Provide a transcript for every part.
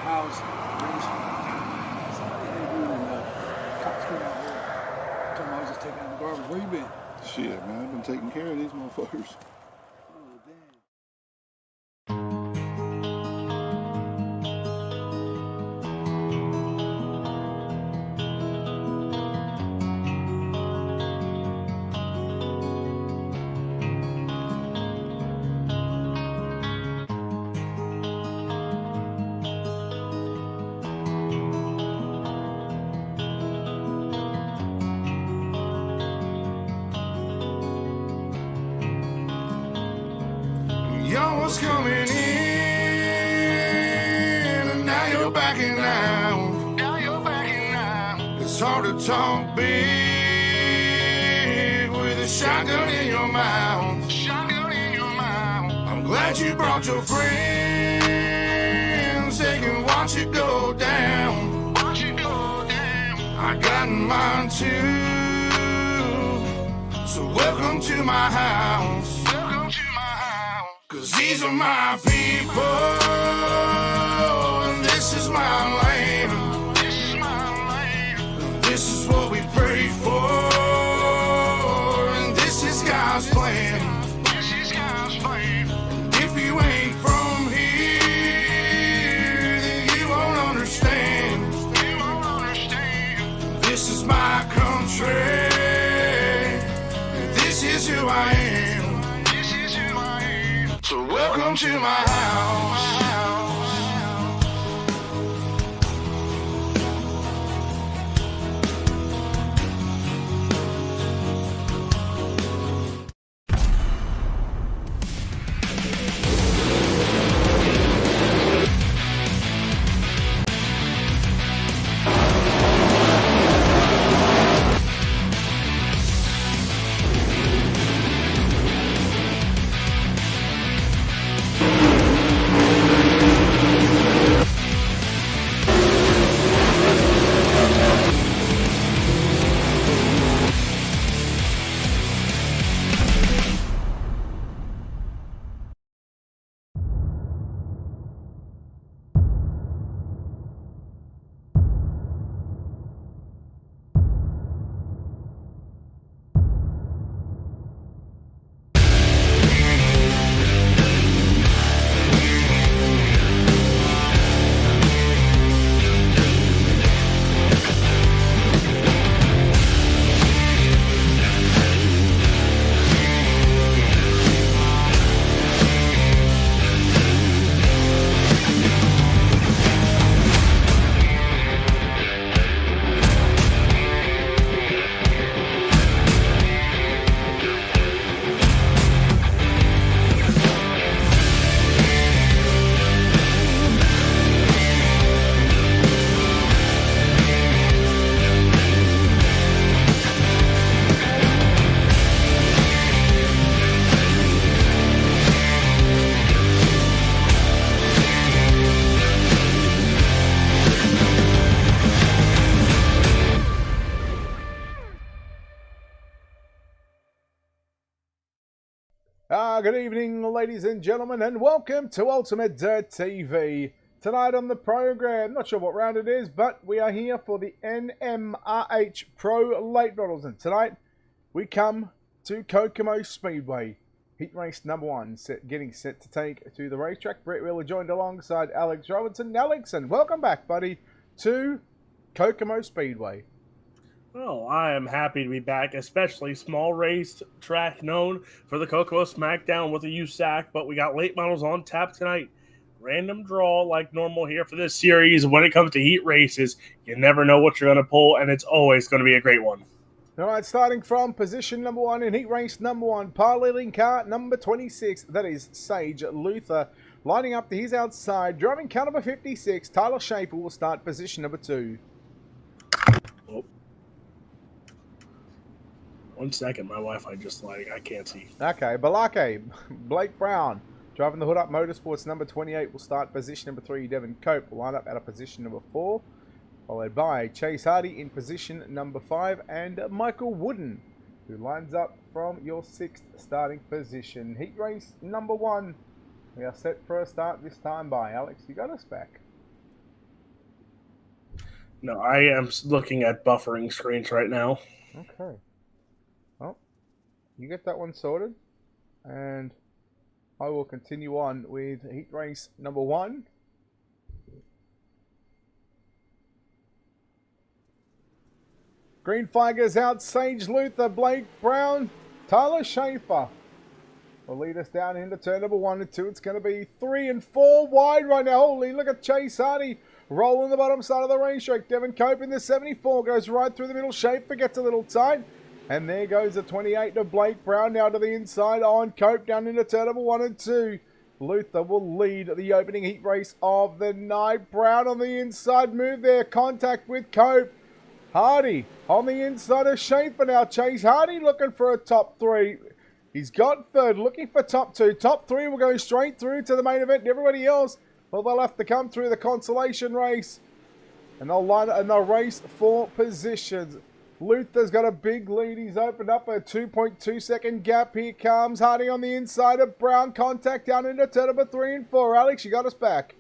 house, racing. Cops came out here. Told me I was just taking out the garbage. Where you been? Shit, man, I've been taking care of these motherfuckers. Oh, damn. Y'all was coming in, and now you're backing out. It's hard to talk big with a shotgun in your mouth. I'm glad you brought your friends. They can watch it go down. I got mine too. So welcome to my house. Cause these are my people, and this is my land. This is what we pray for, and this is God's plan. And if you ain't from here, then you won't understand. This is my country, and this is who I am. So welcome to my house. Good evening, ladies and gentlemen, and welcome to UltimateDirtTV. Tonight on the program, not sure what round it is, but we are here for the NMRH Pro Late Models, and tonight we come to Kokomo Speedway. Heat race number 1, getting set to take to the racetrack. Brett Wheeler joined alongside Alex Robinson. Alex, and welcome back, buddy, to Kokomo Speedway. Oh, I am happy to be back, especially small race track known for the Kokomo Smackdown with a USAC, but we got late models on tap tonight. Random draw like normal here for this series. When it comes to heat races, you never know what you're going to pull, and it's always going to be a great one. All right, starting from position number 1 in heat race number 1, piloting car number 26, that is Sage Luther. Lining up to his outside, driving car number 56, Tyler Schaefer will start position number 2. Oh. 1 second, my Wi-Fi just lighting. I can't see. Okay, Balake, Blake Brown, driving the Hood Up Motorsports number 28, will start position number 3. Devin Cope will line up at a position number 4, followed by Chase Hardy in position number 5, and Michael Wooden, who lines up from your 6th starting position. Heat race number 1. We are set for a start this time by Alex. You got us back. No, I am looking at buffering screens right now. Okay. Well, you get that one sorted. And I will continue on with heat race number 1. Green flag is out. Sage Luther, Blake Brown, Tyler Schaefer will lead us down into turn number 1 and 2. It's going to be 3 and 4 wide right now. Holy, look at Chase Hardy rolling the bottom side of the racetrack. Devin Cope in the 74 goes right through the middle. Schaefer gets a little tight. And there goes the 28 to Blake Brown now to the inside on Cope down into turn number 1 and 2. Luther will lead the opening heat race of the night. Brown on the inside move there. Contact with Cope. Hardy on the inside of Schaefer now. Chase Hardy looking for a top 3. He's got third, looking for top 2. Top 3 will go straight through to the main event. And everybody else, well, they'll have to come through the consolation race. And they'll race for positions. Luther's got a big lead. He's opened up a 2.2 second gap. Here comes Hardy on the inside of Brown. Contact down into turn number 3 and 4. Alex, you got us back.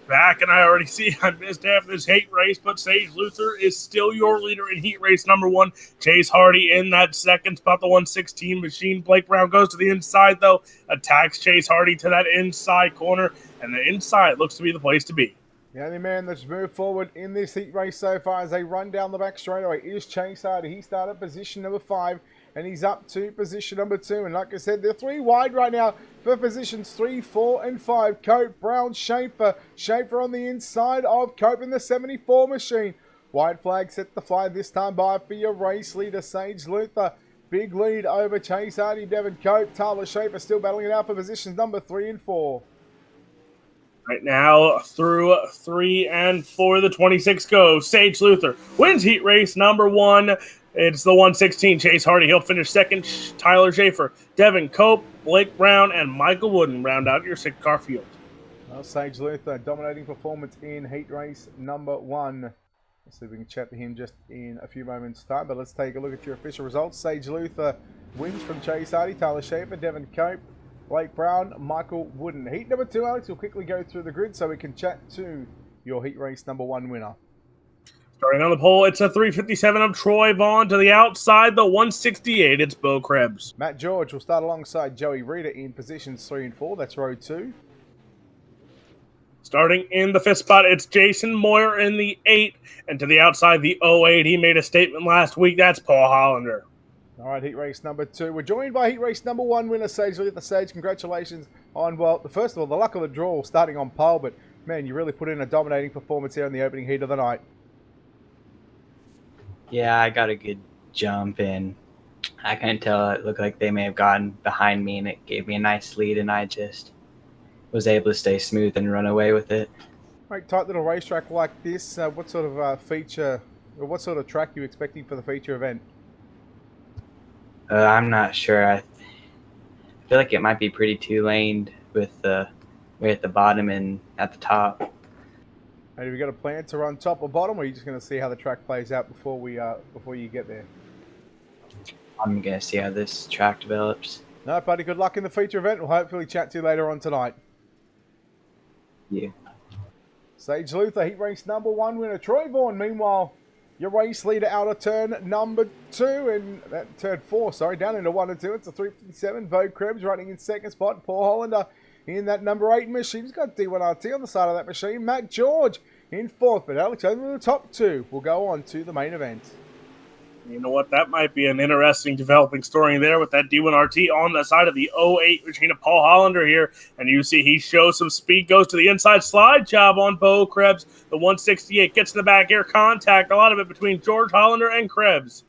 Back, and I already see I missed half this heat race, but Sage Luther is still your leader in heat race number 1. Chase Hardy in that second spot, the 116 machine. Blake Brown goes to the inside, though, attacks Chase Hardy to that inside corner, and the inside looks to be the place to be. The only man that's moved forward in this heat race so far as they run down the back straightaway is Chase Hardy. He started position number 5 and he's up to position number 2. And like I said, they're 3 wide right now for positions 3, 4, and 5. Cope, Brown, Schaefer. Schaefer on the inside of Cope in the 74 machine. White flag set to fly this time by for your race leader, Sage Luther. Big lead over Chase Hardy, Devin Cope. Tyler Schaefer still battling it out for positions number 3 and 4. Right now, through 3 and 4, the 26 goes. Sage Luther wins heat race number 1. It's the 116. Chase Hardy. He'll finish second. Tyler Schaefer, Devin Cope, Blake Brown, and Michael Wooden round out your 6-car field. Well, Sage Luther, dominating performance in heat race number 1. Let's see if we can chat to him just in a few moments' time. But let's take a look at your official results. Sage Luther wins from Chase Hardy, Tyler Schaefer, Devin Cope, Blake Brown, Michael Wooden. Heat number 2, Alex, we'll quickly go through the grid so we can chat to your heat race number 1 winner. Starting on the pole, it's a 357 of Troy Vaughn. To the outside, the 168, it's Bo Krebs. Matt George will start alongside Joey Reeder in positions 3 and 4. That's row 2. Starting in the 5th spot, it's Jason Moyer in the 8. And to the outside, the 08. He made a statement last week. That's Paul Hollander. All right, heat race number 2. We're joined by heat race number 1 winner, Sage Luther. Sage, congratulations on, well, first of all, the luck of the draw starting on pole. But, man, you really put in a dominating performance here in the opening heat of the night. Yeah, I got a good jump, and I couldn't tell. It looked like they may have gotten behind me, and it gave me a nice lead, and I just was able to stay smooth and run away with it. Right, tight little racetrack like this. What sort of feature, or what sort of track are you expecting for the feature event? I'm not sure. I feel like it might be pretty two-laned with the way at the bottom and at the top. And have you got a plan to run top or bottom, or are you just going to see how the track plays out before you get there? I'm going to see how this track develops. No, buddy, good luck in the feature event. We'll hopefully chat to you later on tonight. Yeah. Sage Luther, heat race number 1 winner. Troy Vaughn, meanwhile, your race leader out of turn number 2, and that turn 4, sorry, down into 1 and 2. It's a 357. Bo Krebs running in second spot. Paul Hollander in that number 8 machine. He's got D1RT on the side of that machine. Matt George in 4th, but Alex over the top 2 will go on to the main event. You know what? That might be an interesting developing story there with that D1RT on the side of the 08 machine of Paul Hollander here. And you see he shows some speed, goes to the inside slide job on Bo Krebs. The 168 gets in the back air contact, a lot of it between George Hollander and Krebs.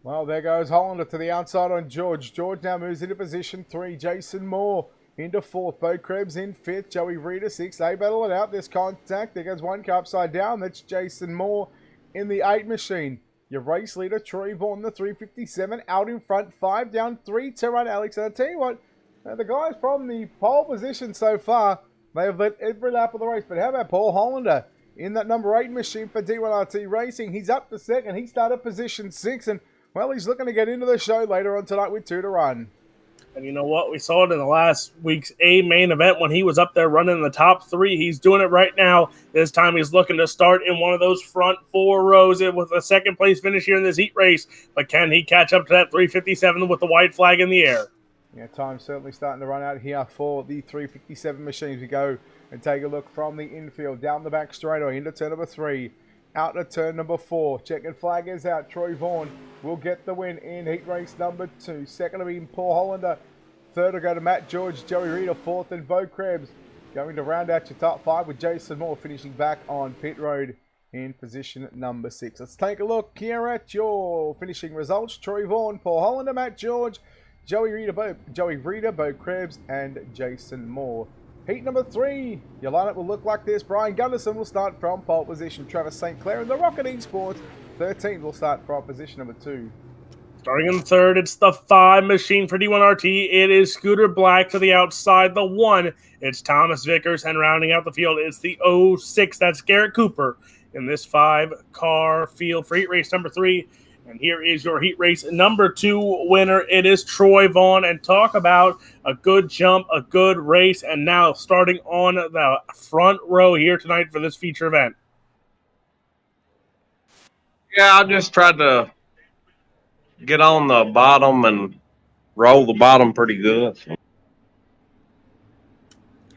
Well, there goes Hollander to the outside on George. George now moves into position 3. Jason Moore into 4th. Bo Krebs in 5th. Joey Reeder 6th. They battle it out. There's contact. There goes one car upside down. That's Jason Moore in the 8 machine. Your race leader, Troy Vaughn, the 357, out in front, 5 down, 3 to run, Alex. And I tell you what, the guys from the pole position so far, they have led every lap of the race. But how about Paul Hollander in that number 8 machine for D1RT Racing? He's up to second. He started position 6, and, well, he's looking to get into the show later on tonight with 2 to run. And you know what? We saw it in the last week's A main event when he was up there running in the top 3. He's doing it right now. This time he's looking to start in one of those front 4 rows with a second place finish here in this heat race. But can he catch up to that 357 with the white flag in the air? Yeah, time's certainly starting to run out here for the 357 machines. We go and take a look from the infield, down the back straightaway, into turn number 3. Out to turn number 4. Checkered flag is out. Troy Vaughan will get the win in heat race number 2. Second will be Paul Hollander. Third will go to Matt George, Joey Reeder. Fourth and Bo Krebs going to round out your top 5 with Jason Moore finishing back on pit road in position number 6. Let's take a look here at your finishing results. Troy Vaughan, Paul Hollander, Matt George, Joey Reeder, Bo Krebs, and Jason Moore. Heat number 3, your lineup will look like this. Brian Gunderson will start from pole position. Travis St. Clair and the Rocket Esports 13 will start from position number 2. Starting in third, it's the 5 machine for D1RT. It is Scooter Black to the outside. The 1, it's Thomas Vickers. And rounding out the field, it's the 06, that's Garrett Cooper in this 5-car field for heat race number 3. And here is your heat race number 2 winner. It is Troy Vaughan. And talk about a good jump, a good race. And now starting on the front row here tonight for this feature event. Yeah, I just tried to get on the bottom and roll the bottom pretty good.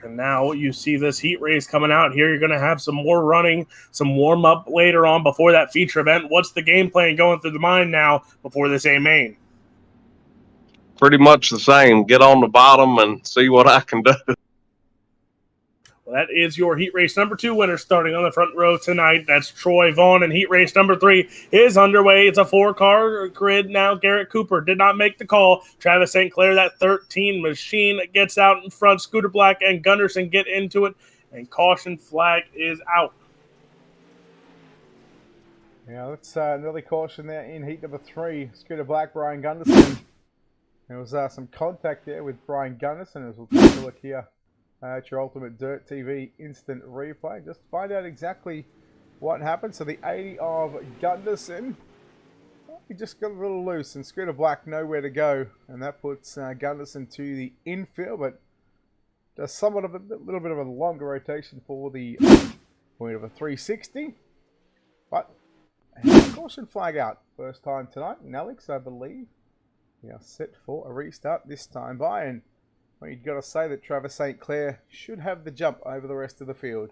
And now you see this heat race coming out here. You're going to have some more running, some warm-up later on before that feature event. What's the game plan going through the mind now before this A main? Pretty much the same. Get on the bottom and see what I can do. Well, that is your heat race number 2 winner starting on the front row tonight. That's Troy Vaughan, and heat race number 3 is underway. It's a 4-car grid now. Garrett Cooper did not make the call. Travis St. Clair, that 13 machine, gets out in front. Scooter Black and Gunderson get into it, and caution flag is out. Yeah, that's nearly caution there in heat number 3. Scooter Black, Brian Gunderson. There was some contact there with Brian Gunderson, as we'll take a look here. At your Ultimate Dirt TV instant replay. Just find out exactly what happened. So the 80 of Gunderson, he just got a little loose, and Scooter Black nowhere to go, and that puts Gunderson to the infield, but does somewhat of a little bit of a longer rotation for the point of a 360. But caution flag out first time tonight. And Alex, I believe, we are set for a restart this time by, and well, you've got to say that Travis St. Clair should have the jump over the rest of the field.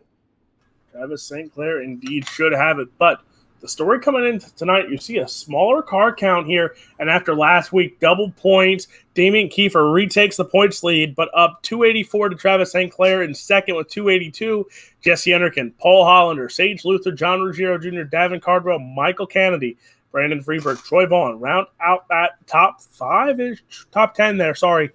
Travis St. Clair indeed should have it. But the story coming in tonight, you see a smaller car count here. And after last week, double points, Damian Kiefer retakes the points lead, but up 284 to Travis St. Clair in second with 282. Jesse Enderkin, Paul Hollander, Sage Luther, John Ruggiero Jr., Davin Cardwell, Michael Kennedy, Brandon Freeberg, Troy Vaughan. Round out that top 5-ish, top 10 there, sorry.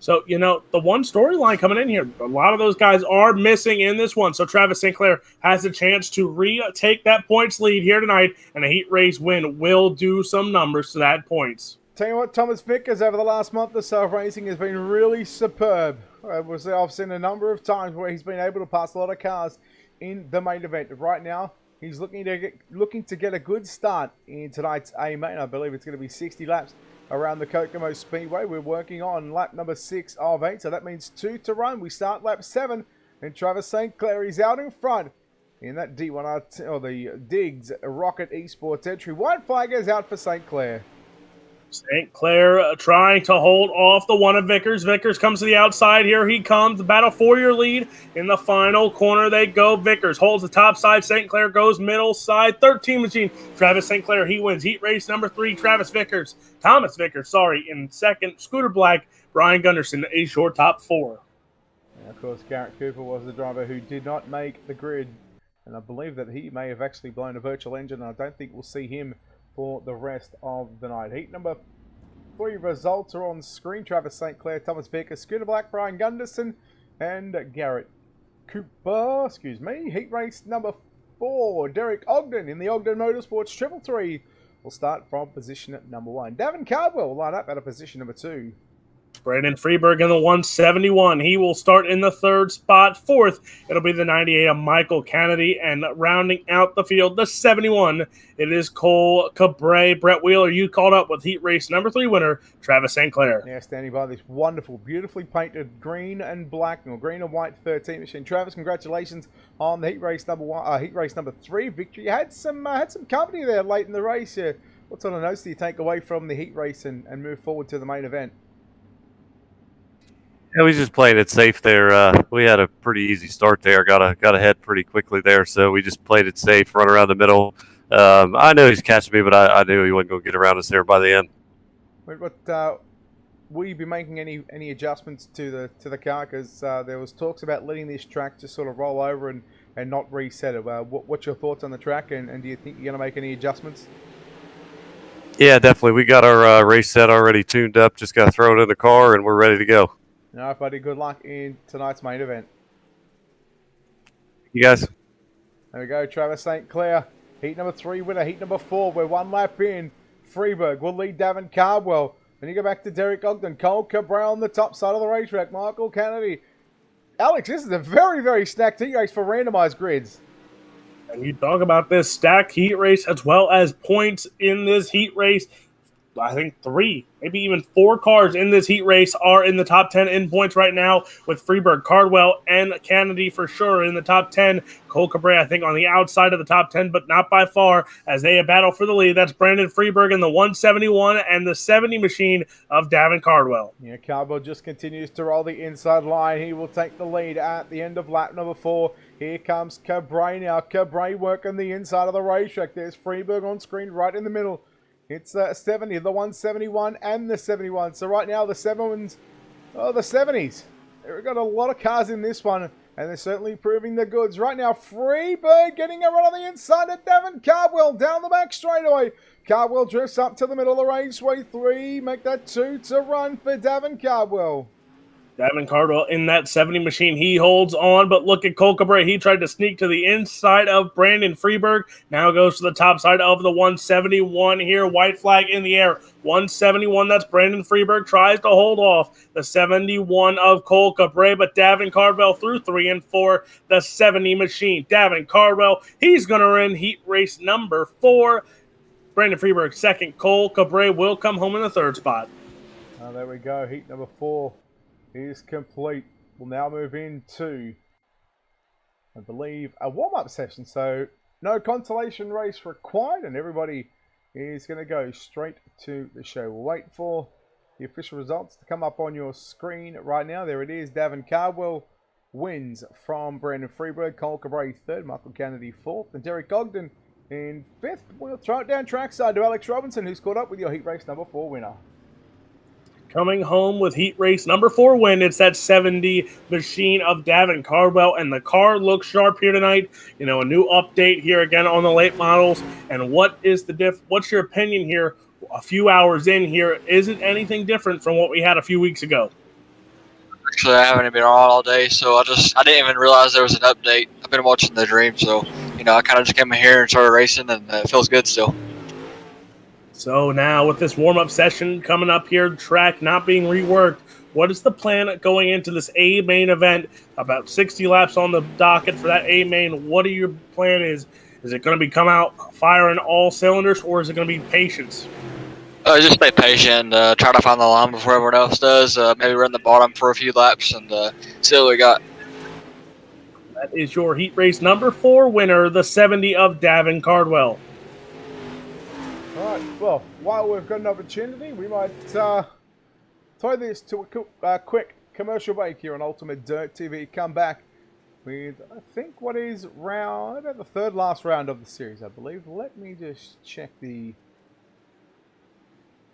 So, you know, the one storyline coming in here, a lot of those guys are missing in this one. So Travis St. Clair has a chance to retake that points lead here tonight, and a heat race win will do some numbers to that points. Tell you what, Thomas Vickers over the last month or so of racing has been really superb. I've seen a number of times where he's been able to pass a lot of cars in the main event. Right now, he's looking to get a good start in tonight's A main. I believe it's going to be 60 laps around the Kokomo Speedway. We're working on lap number 6 of 8, so that means 2 to run. We start lap 7, and Travis St. Clair is out in front in that D1RT, or the Diggs Rocket Esports entry. White flag is out for St. Clair. St. Clair trying to hold off the one of Vickers. Vickers comes to the outside. Here he comes. Battle for your lead. In the final corner they go. Vickers holds the top side. St. Clair goes middle side. 13 machine. Travis St. Clair, he wins heat race number 3. Thomas Vickers, in second. Scooter Black, Brian Gunderson is your top 4. And of course, Garrett Cooper was the driver who did not make the grid. And I believe that he may have actually blown a virtual engine. I don't think we'll see him for the rest of the night. Heat number 3 results are on screen. Travis St. Clair, Thomas Vickers, Scooter Black, Brian Gunderson, and Garrett Cooper. Heat race number 4. Derek Ogden in the Ogden Motorsports 333 will start from position at number 1. Davin Cardwell will line up at a position number 2. Brandon Freeberg in the 171. He will start in the third spot. Fourth, it'll be the 98 of Michael Kennedy. And rounding out the field, the 71, it is Cole Cabre. Brett Wheeler, you called up with heat race number 3 winner, Travis St. Clair. Yeah, standing by this wonderful, beautifully painted green and black, or green and white 13 machine. Travis, congratulations on the heat race number 3 victory. You had some company there late in the race. What sort of notes do you take away from the heat race and move forward to the main event? Yeah, we just played it safe there. We had a pretty easy start there. Got ahead pretty quickly there, so we just played it safe, run around the middle. I knew he's catching me, but I knew he wasn't going to get around us there by the end. Will you be making any adjustments to the car? Because there was talks about letting this track just sort of roll over and not reset it. What's your thoughts on the track, and do you think you're going to make any adjustments? Yeah, definitely. We got our race set already tuned up. Just got to throw it in the car, and we're ready to go. All right, buddy. Good luck in tonight's main event. You guys. There we go. Travis St. Clair, heat number 3 winner. Heat number 4. We're 1 lap in. Freeberg will lead Davin Cardwell. Then you go back to Derek Ogden. Cole Cabral on the top side of the racetrack. Michael Kennedy. Alex, this is a very, very stacked heat race for randomized grids. And you talk about this stacked heat race as well as points in this heat race. I think 3, maybe even 4 cars in this heat race are in the top 10 in points right now, with Freeberg, Cardwell, and Kennedy for sure in the top 10. Cole Cabre, I think, on the outside of the top 10, but not by far, as they battle for the lead. That's Brandon Freeberg in the 171 and the 70 machine of Davin Cardwell. Yeah, Cardwell just continues to roll the inside line. He will take the lead at the end of lap number 4. Here comes Cabre now. Cabre working the inside of the racetrack. There's Freeberg on screen right in the middle. It's the 70, the 171, and the 71. So right now, the 70s. We've got a lot of cars in this one, and they're certainly proving the goods. Right now, Freeberg getting a run on the inside of Davin Cardwell down the back straightaway. Cardwell drifts up to the middle of the raceway. 3, make that 2 to run for Davin Cardwell. Davin Cardwell in that 70 machine. He holds on, but look at Cole Cabre. He tried to sneak to the inside of Brandon Freeberg. Now goes to the top side of the 171 here. White flag in the air. 171, that's Brandon Freeberg. Tries to hold off the 71 of Cole Cabre, but Davin Cardwell through 3 and 4. The 70 machine. Davin Cardwell, he's going to run heat race number 4. Brandon Freeberg second. Cole Cabre will come home in the third spot. There we go. Heat number 4 is complete. We'll now move into, I believe, a warm-up session. So no consolation race required, and everybody is going to go straight to the show. We'll wait for the official results to come up on your screen right now. There it is. Davin Cardwell wins from Brandon Freeberg. Cole Cabre 3rd. Michael Kennedy 4th. And Derek Ogden in 5th. We'll throw it down trackside to Alex Robinson, who's caught up with your heat race number 4 winner. Coming home with heat race number 4 win, it's that 70 machine of Davin Cardwell, and the car looks sharp here tonight. You know, a new update here again on the late models. And what is what's your opinion here a few hours in here? Is it anything different from what we had a few weeks ago? Actually, I haven't been on all day, so I didn't even realize there was an update. I've been watching the dream, so, you know, I kind of just came here and started racing, and it feels good still. So now with this warm-up session coming up here, track not being reworked, what is the plan going into this A main event? About 60 laps on the docket for that A main. What are your plan is? Is it going to be come out firing all cylinders, or is it going to be patience? Just stay patient, try to find the line before everyone else does. Maybe run the bottom for a few laps and see what we got. That is your heat race number 4 winner, the 70 of Davin Cardwell. All right, well, while we've got an opportunity, we might throw this to a quick commercial break here on Ultimate Dirt TV. Come back with, I think, what is about the 3rd last round of the series, I believe. Let me just check the...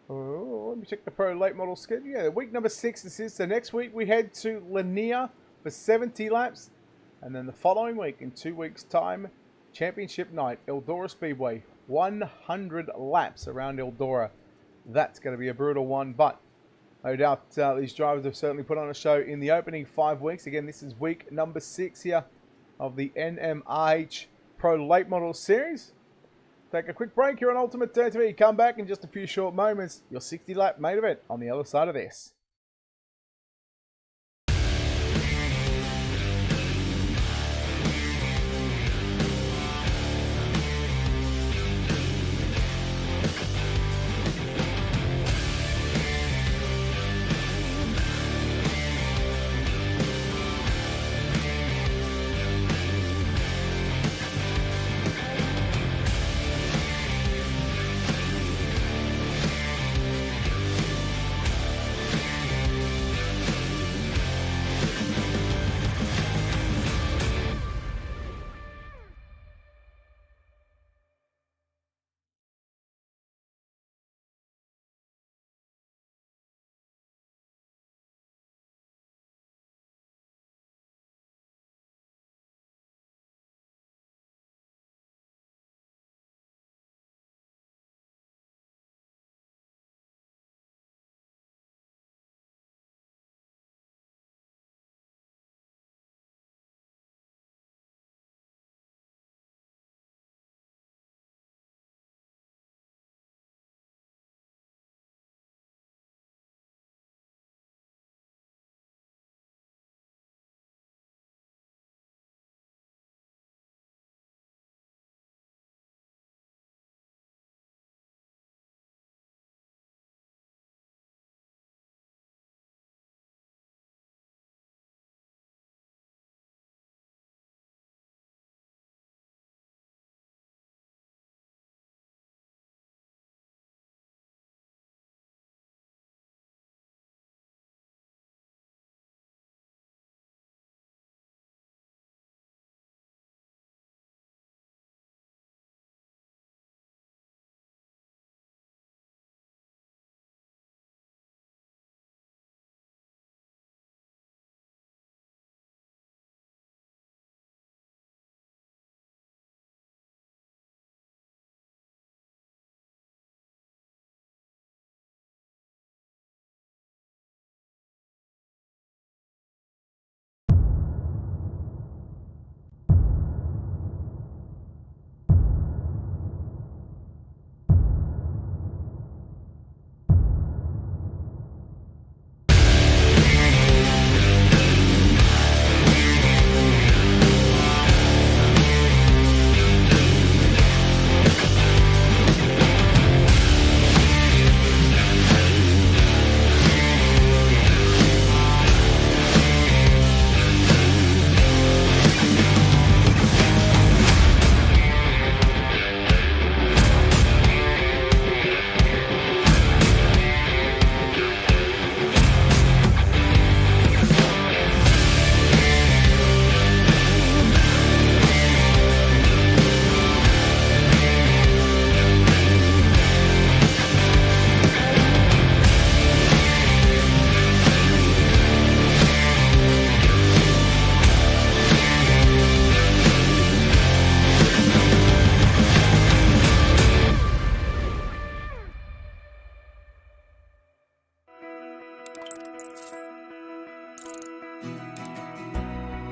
let me check the Pro Late Model schedule. Yeah, week number 6 this is. So next week we head to Lanier for 70 laps. And then the following week, in 2 weeks' time, Championship Night, Eldora Speedway. 100 laps around Eldora. That's going to be a brutal one, but no doubt these drivers have certainly put on a show in the opening 5 weeks. Again, this is week number 6 here of the NMRH Pro Late Model Series. Take a quick break here on Ultimate TV. Come back in just a few short moments. Your 60-lap main event on the other side of this.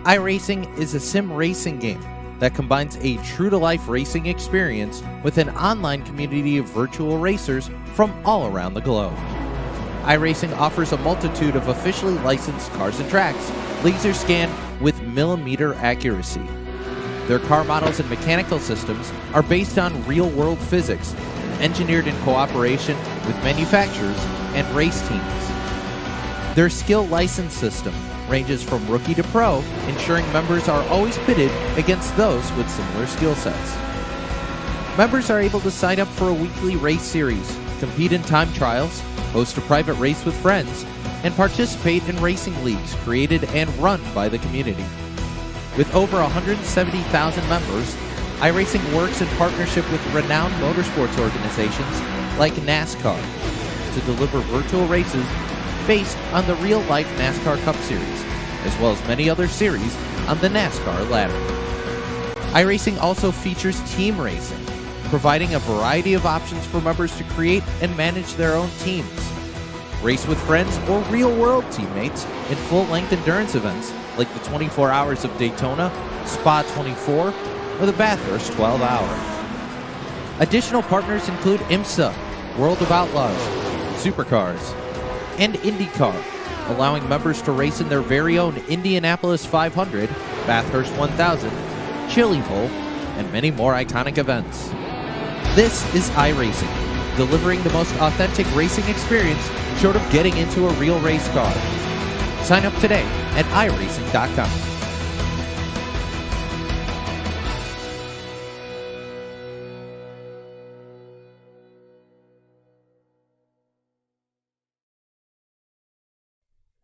iRacing is a sim racing game that combines a true-to-life racing experience with an online community of virtual racers from all around the globe. iRacing offers a multitude of officially licensed cars and tracks, laser scanned with millimeter accuracy. Their car models and mechanical systems are based on real-world physics, engineered in cooperation with manufacturers and race teams. Their skill license system ranges from rookie to pro, ensuring members are always pitted against those with similar skill sets. Members are able to sign up for a weekly race series, compete in time trials, host a private race with friends, and participate in racing leagues created and run by the community. With over 170,000 members, iRacing works in partnership with renowned motorsports organizations like NASCAR to deliver virtual races based on the real-life NASCAR Cup Series, as well as many other series on the NASCAR ladder. iRacing also features team racing, providing a variety of options for members to create and manage their own teams. Race with friends or real-world teammates in full-length endurance events like the 24 Hours of Daytona, Spa 24, or the Bathurst 12 Hour. Additional partners include IMSA, World of Outlaws, Supercars, and IndyCar, allowing members to race in their very own Indianapolis 500, Bathurst 1000, Chili Bowl, and many more iconic events. This is iRacing, delivering the most authentic racing experience short of getting into a real race car. Sign up today at iRacing.com.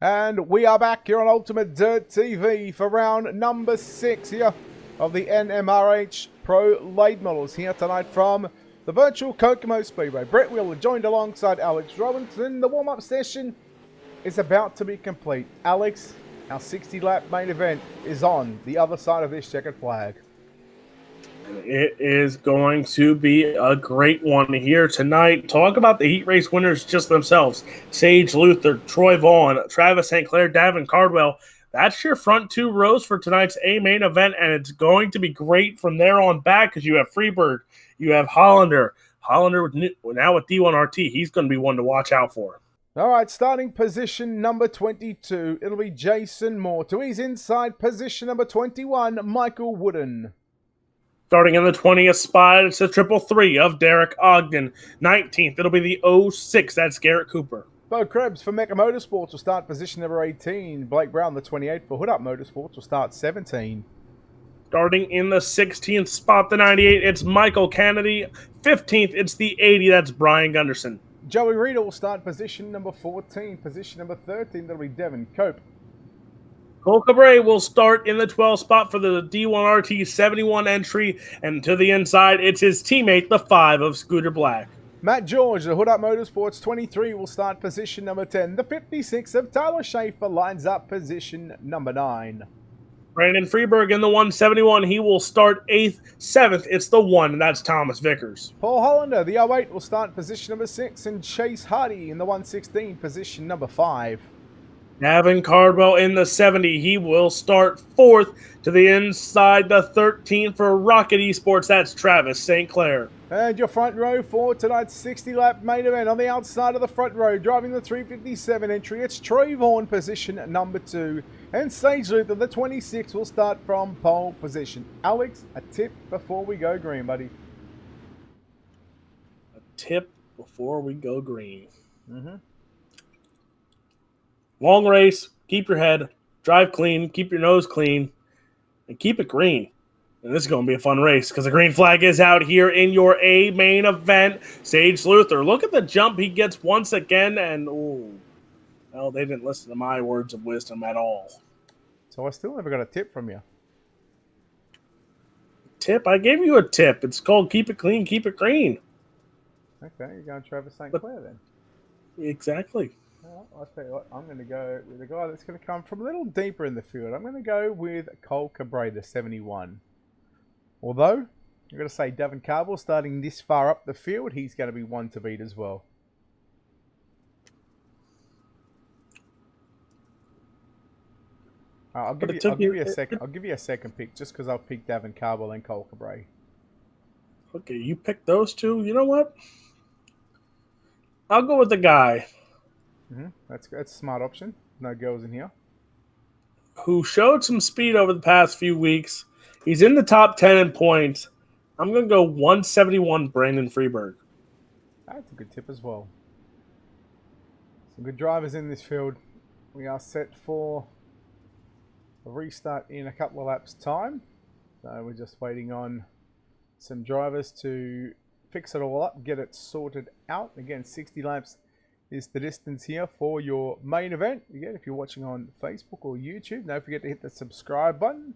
And we are back here on Ultimate Dirt TV for round number 6 here of the NMRH Pro Late Models here tonight from the virtual Kokomo Speedway. Brett Wheeler joined alongside Alex Robinson. The warm-up session is about to be complete. Alex, our 60-lap main event is on the other side of this checkered flag. It is going to be a great one here tonight. Talk about the heat race winners just themselves. Sage Luther, Troy Vaughn, Travis St. Clair, Davin Cardwell. That's your front two rows for tonight's A main event, and it's going to be great from there on back because you have Freeberg, you have Hollander. Hollander now with D1RT. He's going to be one to watch out for. All right, starting position number 22, it'll be Jason Moore. To his inside, position number 21, Michael Wooden. Starting in the 20th spot, it's the 333 of Derek Ogden. 19th, it'll be the 06, that's Garrett Cooper. Bo Krebs for Mecca Motorsports will start position number 18. Blake Brown, the 28 for Hood Up Motorsports, will start 17. Starting in the 16th spot, the 98, it's Michael Kennedy. 15th, it's the 80, that's Brian Gunderson. Joey Reeder will start position number 14. Position number 13, that'll be Devin Cope. Cole Cabre will start in the 12th spot for the D1RT 71 entry, and to the inside, it's his teammate, the 5 of Scooter Black. Matt George, the Hood Up Motorsports 23, will start position number 10. The 56 of Tyler Schaefer lines up position number 9. Brandon Freeberg in the 171, he will start 8th. 7th, it's the 1, and that's Thomas Vickers. Paul Hollander, the 08, will start position number 6, and Chase Hardy in the 116, position number 5. Gavin Cardwell in the 70. He will start 4th. To the inside, the 13 for Rocket Esports. That's Travis St. Clair. And your front row for tonight's 60-lap main event. On the outside of the front row, driving the 357 entry, it's Troy Vaughn, position number 2. And Sage Luther, the 26, will start from pole position. Alex, a tip before we go green, buddy. A tip before we go green. Long race, keep your head, drive clean, keep your nose clean, and keep it green. And this is going to be a fun race because the green flag is out here in your A main event. Sage Luther, look at the jump he gets once again, and well, they didn't listen to my words of wisdom at all. So I still never got a tip from you. Tip? I gave you a tip. It's called keep it clean, keep it green. Okay, you're going Travis St. Clair then. Exactly. Well, I'll tell you what, I'm going to go with a guy that's going to come from a little deeper in the field. I'm going to go with Cole Cabre, the 71. Although, I'm going to say Devin Cardwell starting this far up the field, he's going to be one to beat as well. I'll give you a second. I'll give you a second pick just because I've picked Davin Carbell and Cole Cabre. Okay, you picked those two. You know what? I'll go with the guy That's a smart option. No girls in here. who showed some speed over the past few weeks. He's in the top 10 in points. I'm going to go 171 Brandon Freeberg. That's a good tip as well. Some good drivers in this field. We are set for a restart in a couple of laps' time. So we're just waiting on some drivers to fix it all up, get it sorted out. Again, 60 laps is the distance here for your main event. Again, if you're watching on Facebook or YouTube, don't forget to hit the subscribe button.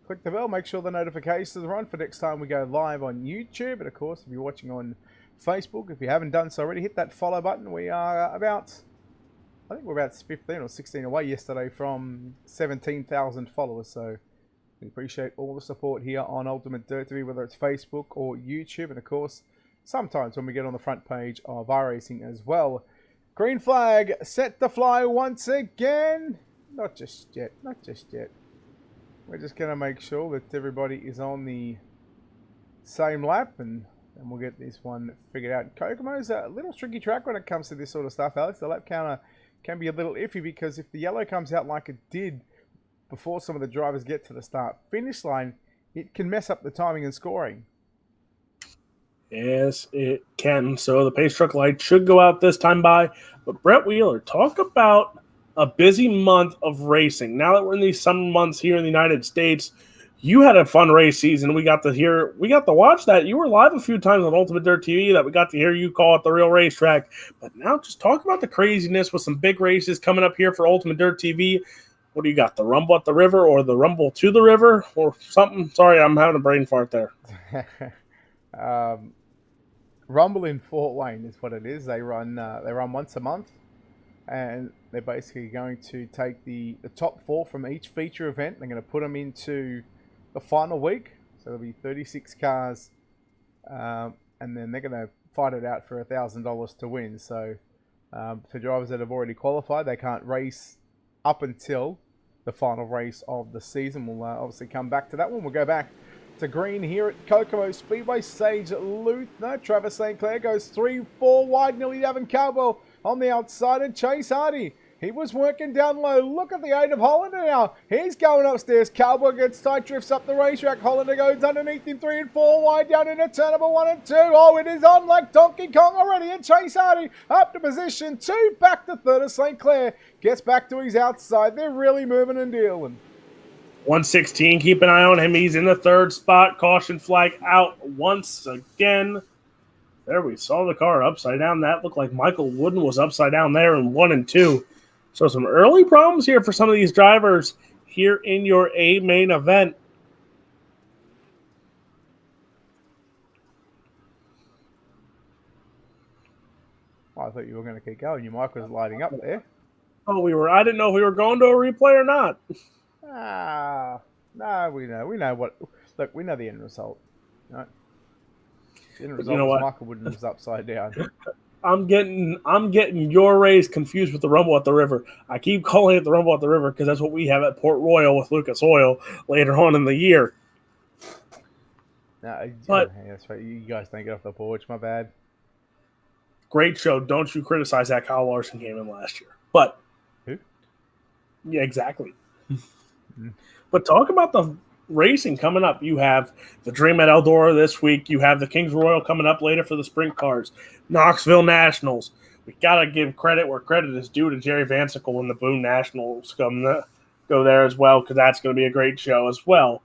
Click the bell, make sure the notifications are on for next time we go live on YouTube. And of course, if you're watching on Facebook, if you haven't done so already, hit that follow button. We are I think we're about 15 or 16 away yesterday from 17,000 followers. So we appreciate all the support here on UltimateDirtTV, whether it's Facebook or YouTube. And of course, sometimes when we get on the front page of iRacing as well. Green flag set to fly once again. Not just yet, not just yet. We're just going to make sure that everybody is on the same lap and we'll get this one figured out. Kokomo's a little tricky track when it comes to this sort of stuff, Alex. The lap counter can be a little iffy because if the yellow comes out like it did before some of the drivers get to the start-finish line, it can mess up the timing and scoring. Yes, it can. So the pace truck light should go out this time by. But Brett Wheeler, talk about a busy month of racing. Now that we're in these summer months here in the United States, you had a fun race season. We got to watch that. You were live a few times on UltimateDirtTV that we got to hear you call it the real racetrack. But now just talk about the craziness with some big races coming up here for UltimateDirtTV. What do you got? The Rumble at the River or the Rumble to the River or something? Sorry, I'm having a brain fart there. Rumble in Fort Wayne is what it is. They run once a month, and they're basically going to take the top 4 from each feature event. They're going to put them into the final week. So there'll be 36 cars, and then they're going to fight it out for $1,000 to win. So for drivers that have already qualified, they can't race up until the final race of the season. We'll obviously come back to that one. We'll go back to green here at Kokomo Speedway. Sage Luther, Travis St. Clair goes 3-4 wide, nearly Davin Carbell on the outside, and Chase Hardy, he was working down low. Look at the 8 of Hollander now. He's going upstairs. Carbell gets tight, drifts up the racetrack. Hollander goes underneath him 3 and 4 wide down into turn number 1 and 2. Oh, it is on like Donkey Kong already, and Chase Hardy up to position 2, back to third as St. Clair gets back to his outside. They're really moving and dealing. 116, keep an eye on him. He's in the third spot. Caution flag out once again. There we saw the car upside down. That looked like Michael Wooden was upside down there in 1 and 2. So some early problems here for some of these drivers here in your A main event. I thought you were going to keep going. Your mic was lighting up there. Oh, I didn't know if we were going to a replay or not. No, we know what. Look, we know the end result. Right? The end result you know was what? Michael Wooden was upside down. I'm getting your race confused with the Rumble at the River. I keep calling it the Rumble at the River because that's what we have at Port Royal with Lucas Oil later on in the year. No, but that's right. You guys don't get off the porch. My bad. Great show. Don't you criticize that Kyle Larson came in last year. But who? Yeah, exactly. But talk about the racing coming up. You have the Dream at Eldora this week. You have the Kings Royal coming up later for the Sprint Cars. Knoxville Nationals. We got to give credit where credit is due to Jerry Vansickle when the Boone Nationals go there as well, because that's going to be a great show as well.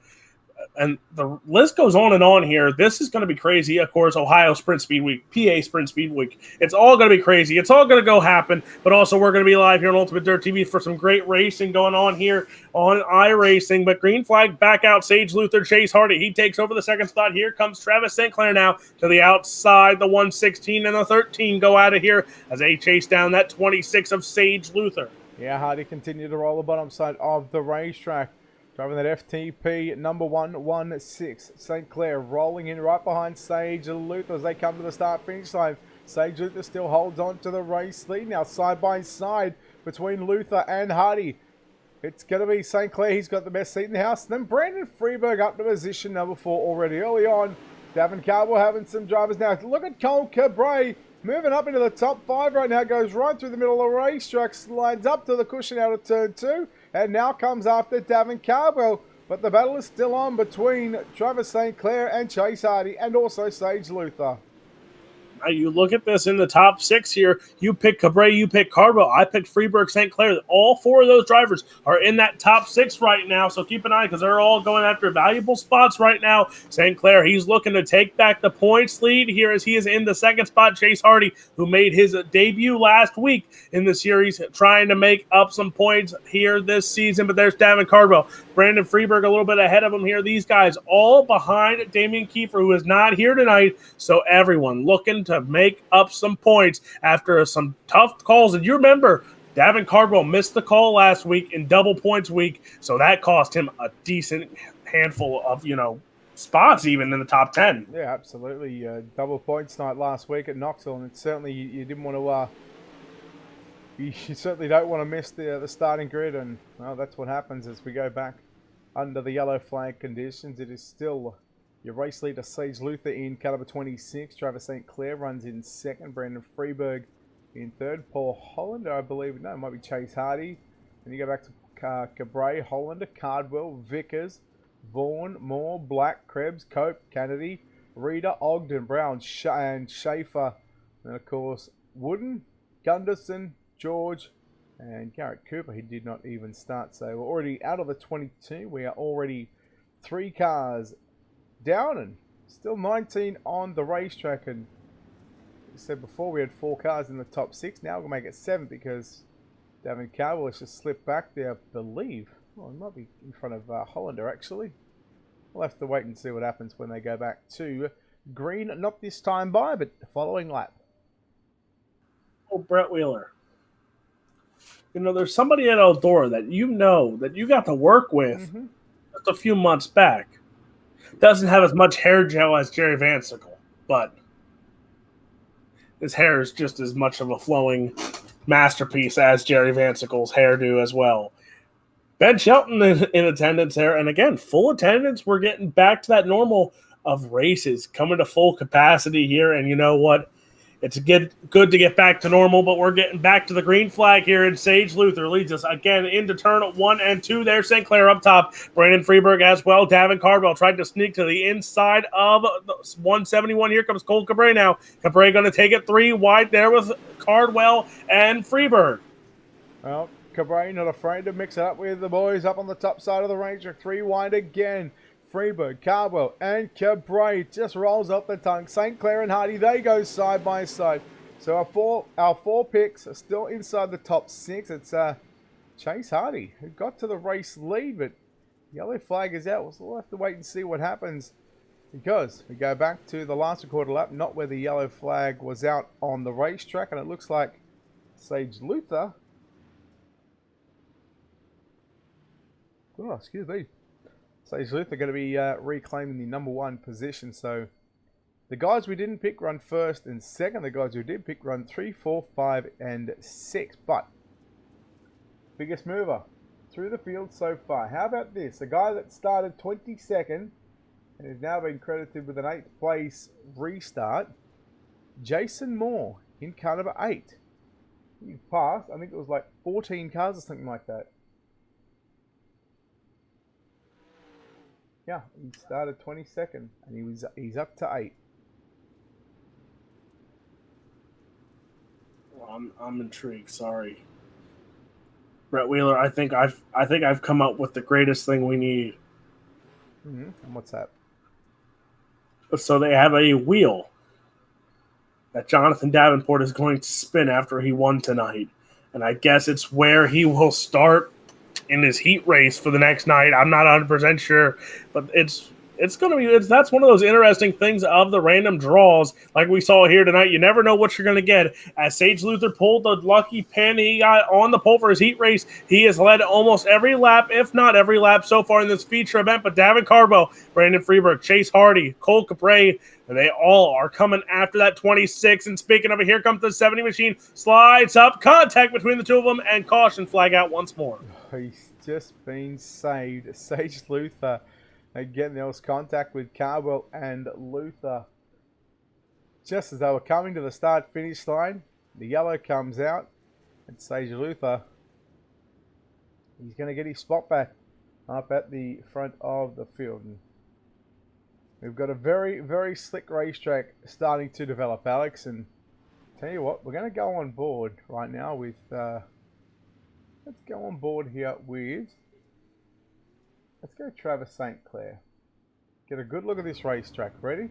And the list goes on and on here. This is going to be crazy. Of course, Ohio Sprint Speed Week, PA Sprint Speed Week. It's all going to be crazy. It's all going to go happen. But also, we're going to be live here on UltimateDirtTV for some great racing going on here on iRacing. But green flag back out. Sage Luther, Chase Hardy. He takes over the second spot. Here comes Travis St. Clair now to the outside. The 116 and the 13 go out of here as they chase down that 26 of Sage Luther. Yeah, Hardy continued to roll the bottom side of the racetrack. Driving that FTP number 116. St. Clair rolling in right behind Sage Luther as they come to the start-finish line. Sage Luther still holds on to the race lead now, side by side between Luther and Hardy. It's going to be St. Clair. He's got the best seat in the house. And then Brandon Freeberg up to position number 4 already early on. Davin Cardwell having some drivers now. Look at Cole Cabray moving up into the top 5 right now. Goes right through the middle of the racetrack. Slides up to the cushion out of turn 2. And now comes after Davin Cardwell. But the battle is still on between Travis St. Clair and Chase Hardy. And also Sage Luther. Now you look at this in the top 6 here. You pick Cabray, you pick Cardwell. I picked Freeberg, St. Clair. All 4 of those drivers are in that top 6 right now. So keep an eye because they're all going after valuable spots right now. St. Clair, he's looking to take back the points lead here as he is in the 2nd spot. Chase Hardy, who made his debut last week in the series, trying to make up some points here this season. But there's Davin Cardwell. Brandon Freeberg a little bit ahead of him here. These guys all behind Damian Kiefer, who is not here tonight. So everyone looking to make up some points after some tough calls. And you remember, Davin Cardwell missed the call last week in double points week, so that cost him a decent handful of, spots even in the top 10. Yeah, absolutely. Double points night last week at Knoxville, and it's certainly you didn't want to. You certainly don't want to miss the starting grid, and well, that's what happens as we go back under the yellow flag conditions. It is still your race leader, Sage Luther, in car number 26. Travis St. Clair runs in 2nd. Brandon Freeberg in 3rd. Paul Hollander, I believe. No, it might be Chase Hardy. And you go back to Cabray, Hollander, Cardwell, Vickers, Vaughan, Moore, Black, Krebs, Cope, Kennedy, Reeder, Ogden, Brown, and Schaefer. And, of course, Wooden, Gunderson, George, and Garrett Cooper. He did not even start. So we're already out of the 22. We are already 3 cars down and still 19 on the racetrack. And I said before, we had 4 cars in the top 6. Now we're going to make it 7 because Davin Cardwell has just slipped back there, I believe. Well, it might be in front of Hollander, actually. We'll have to wait and see what happens when they go back to green. Not this time by, but the following lap. Oh, Brett Wheeler. There's somebody at Eldora that that you got to work with just a few months back. Doesn't have as much hair gel as Jerry Vansickle, but his hair is just as much of a flowing masterpiece as Jerry Vansickle's hairdo as well. Ben Shelton in attendance there, and again, full attendance. We're getting back to that normal of races, coming to full capacity here, and you know what? It's good to get back to normal, but we're getting back to the green flag here, and Sage Luther leads us again into turn 1 and 2. There's St. Clair up top. Brandon Freeberg as well. Davin Cardwell tried to sneak to the inside of 171. Here comes Cole Cabray now. Cabray going to take it 3 wide there with Cardwell and Freeberg. Well, Cabray not afraid to mix it up with the boys up on the top side of the racetrack. 3 wide again. Freeberg, Cardwell, and Cabray just rolls off the tongue. St. Clair and Hardy, they go side by side. So our four picks are still inside the top 6. It's Chase Hardy who got to the race lead, but yellow flag is out. So we'll have to wait and see what happens because we go back to the last recorded lap, not where the yellow flag was out on the racetrack, and it looks like Sage Luther. Oh, excuse me. Sage Luther going to be reclaiming the number 1 position. So the guys we didn't pick run 1st and 2nd. The guys who did pick run 3, 4, 5, and 6. But biggest mover through the field so far. How about this? A guy that started 22nd and has now been credited with an 8th place restart. Jason Moore in car number 8. He passed, I think it was like 14 cars or something like that. Yeah, he started 22nd, and he's up to 8. Well, I'm intrigued. Sorry, Brett Wheeler. I think I've come up with the greatest thing we need. And what's that? So they have a wheel that Jonathan Davenport is going to spin after he won tonight, and I guess it's where he will start in his heat race for the next night. I'm not 100% sure, but it's going to be that's one of those interesting things of the random draws like we saw here tonight. You never know what you're going to get. As Sage Luther pulled the lucky pin he got on the pole for his heat race, he has led almost every lap, if not every lap so far in this feature event. But Davin Cardwell, Brandon Freeberg, Chase Hardy, Cole Cabray, and they all are coming after that 26. And speaking of it, here comes the 70 machine. Slides up, contact between the two of them, and caution flag out once more. just been saved. Sage Luther again, there was contact with Cardwell and Luther. Just as they were coming to the start-finish line, the yellow comes out, and Sage Luther, he's going to get his spot back up at the front of the field. And we've got a very, very slick racetrack starting to develop, Alex. And tell you what, we're going to go on board right now with... let's go on board here with... Let's go Travis St. Clair. Get a good look at this racetrack. Ready?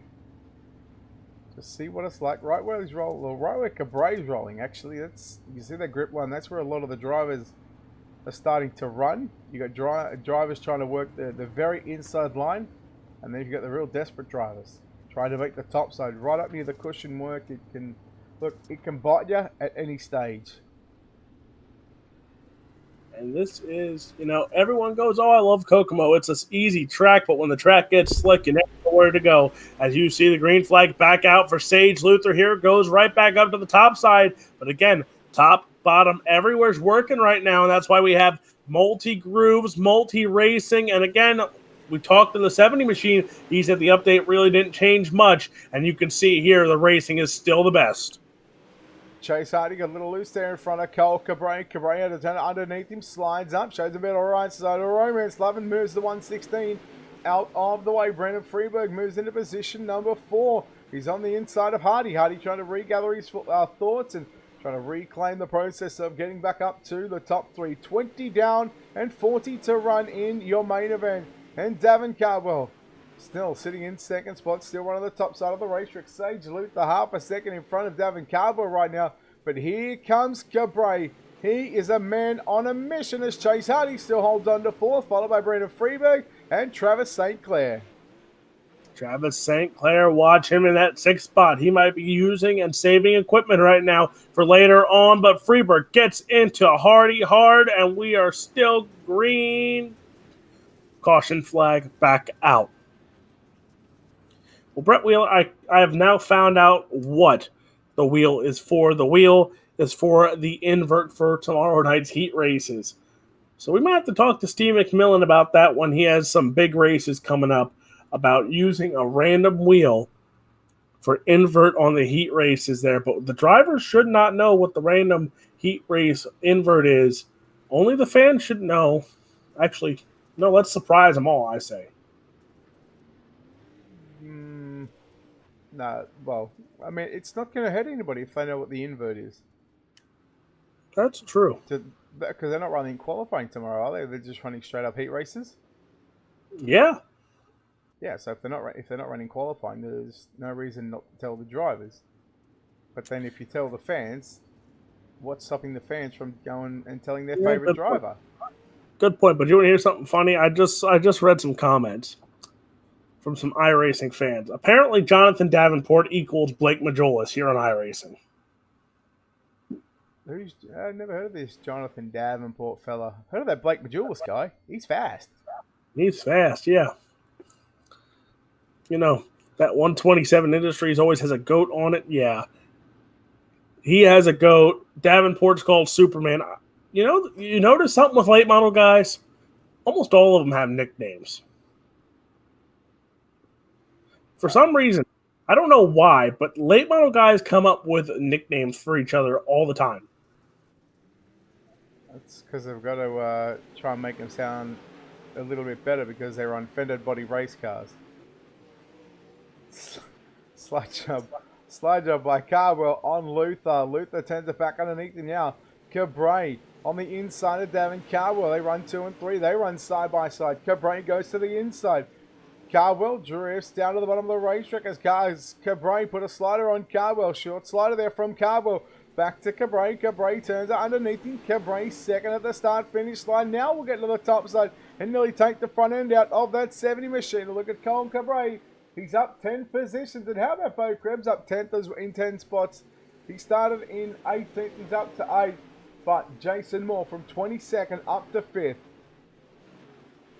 Just see what it's like. Right where he's rolling, well, right where Cabray's rolling. Actually, that's, you can see that grip line. That's where a lot of the drivers are starting to run. You got drivers trying to work the very inside line, and then you got the real desperate drivers trying to make the top side right up near the cushion work. It can look. It can bite you at any stage. And this is, you know, everyone goes, oh, I love Kokomo. It's this easy track, but when the track gets slick, you never know where to go. As you see the green flag back out for Sage Luther here, goes right back up to the top side. But again, top, bottom, everywhere's working right now, and that's why we have multi-grooves, multi-racing. And again, we talked in the 70 machine. He said the update really didn't change much, and you can see here the racing is still the best. Chase Hardy got a little loose there in front of Cole Cabray. Cabray had a turn underneath him, slides up, shows a bit all right side of Romance. Lovin moves the 116 out of the way. Brandon Freeberg moves into position number 4. He's on the inside of Hardy. Hardy trying to regather his thoughts and trying to reclaim the process of getting back up to the top 3. 20 down and 40 to run in your main event. And Davin Cardwell still sitting in second spot, still one of the top side of the racetrack. Sage Luther half a second in front of Davin Cardwell right now. But here comes Cabray. He is a man on a mission as Chase Hardy still holds on to 4th, followed by Brandon Freeberg and Travis St. Clair. Travis St. Clair, watch him in that 6th spot. He might be using and saving equipment right now for later on, but Freeberg gets into Hardy hard, and we are still green. Caution flag back out. Well, Brett Wheel, I have now found out what the wheel is for. The wheel is for the invert for tomorrow night's heat races. So we might have to talk to Steve McMillan about that when he has some big races coming up, about using a random wheel for invert on the heat races there. But the drivers should not know what the random heat race invert is. Only the fans should know. Actually, no, let's surprise them all, I say. No, well, I mean, it's not going to hurt anybody if they know what the invert is. That's true. Because they're not running qualifying tomorrow, are they? They're just running straight up heat races. Yeah. Yeah. So if they're not running qualifying, there's no reason not to tell the drivers. But then if you tell the fans, what's stopping the fans from going and telling their favorite driver? Good point. But you want to hear something funny? I just read some comments from some iRacing fans. Apparently, Jonathan Davenport equals Blake Majolis here on iRacing. I've never heard of this Jonathan Davenport fella. Heard of that Blake Majolis guy? He's fast. He's fast, yeah. You know, that 127 Industries always has a goat on it. Yeah. He has a goat. Davenport's called Superman. You know, you notice something with late model guys? Almost all of them have nicknames. For some reason, I don't know why, but late model guys come up with nicknames for each other all the time. That's because they've got to try and make them sound a little bit better because they're on fended body race cars. Slide job by Cardwell on Luther. Luther turns it back underneath him now. Cabray on the inside of Davin Cardwell. They run 2 and 3. They run side by side. Cabray goes to the inside. Cardwell drifts down to the bottom of the racetrack as Cabray put a slider on Cardwell. Short slider there from Cardwell. Back to Cabray. Cabray turns it underneath him. Cabray second at the start-finish line. Now we'll get to the top side and nearly take the front end out of that 70 machine. Look at Colin Cabray. He's up 10 positions. And how about Bo Krebs up 10th in 10 spots? He started in 18th. He's up to 8th. But Jason Moore from 22nd up to 5th.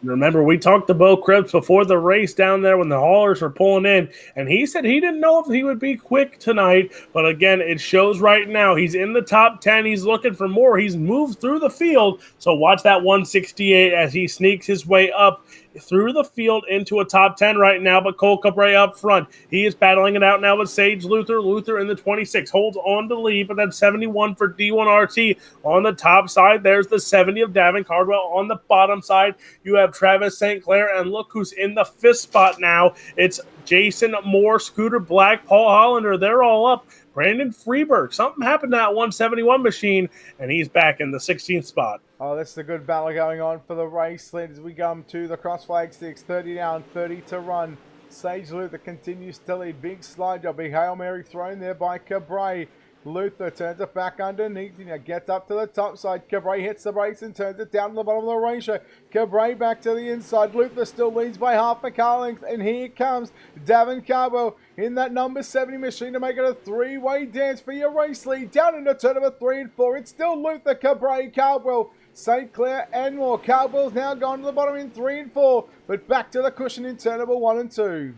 Remember, we talked to Bo Krebs before the race down there when the haulers were pulling in, and he said he didn't know if he would be quick tonight. But again, it shows right now he's in the top 10. He's looking for more. He's moved through the field. So watch that 168 as he sneaks his way up through the field into a top 10 right now. But Cole Cabre up front. He is battling it out now with Sage Luther. Luther in the 26 holds on to lead, but that's 71 for D1RT on the top side. There's the 70 of Davin Cardwell on the bottom side. You have Travis St. Clair, and look who's in the 5th spot now. It's Jason Moore, Scooter Black, Paul Hollander. They're all up. Brandon Freeberg. Something happened to that 171 machine, and he's back in the 16th spot. Oh, that's the good battle going on for the race lead as we come to the cross flag sticks. 30 down, 30 to run. Sage Luther continues to lead. Big slide job. Big Hail Mary thrown there by Cabre. Luther turns it back underneath. Gets up to the top side. Cabre hits the brakes and turns it down to the bottom of the racetrack. Cabre back to the inside. Luther still leads by half a car length. And here comes Davin Cardwell in that number 70 machine to make it a three-way dance for your race lead. Down into turn number 3 and 4. It's still Luther, Cabre, Cardwell, St. Clair and more. Cardwell's now gone to the bottom in 3 and 4. But back to the cushion in turn number 1 and 2.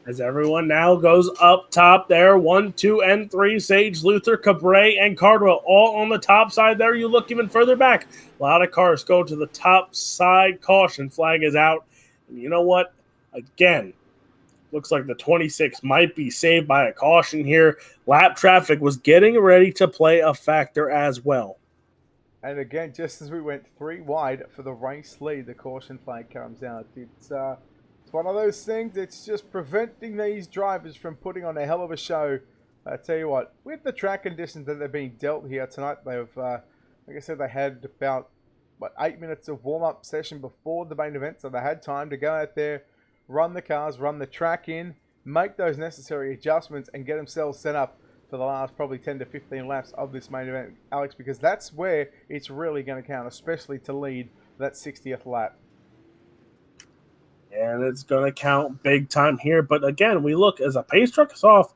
As everyone now goes up top there, 1, 2, and 3, Sage, Luther, Cabre, and Cardwell all on the top side there. You look even further back. A lot of cars go to the top side. Caution flag is out. And you know what? Again, looks like the 26 might be saved by a caution here. Lap traffic was getting ready to play a factor as well. And again, just as we went 3 wide for the race lead, the caution flag comes out. It's one of those things. It's just preventing these drivers from putting on a hell of a show. I tell you what, with the track conditions that they're being dealt here tonight, they've, like I said, they had about 8 minutes of warm-up session before the main event, so they had time to go out there, run the cars, run the track in, make those necessary adjustments, and get themselves set up for the last probably 10 to 15 laps of this main event, Alex, because that's where it's really going to count, especially to lead that 60th lap. And it's going to count big time here. But again, we look as a pace truck is off.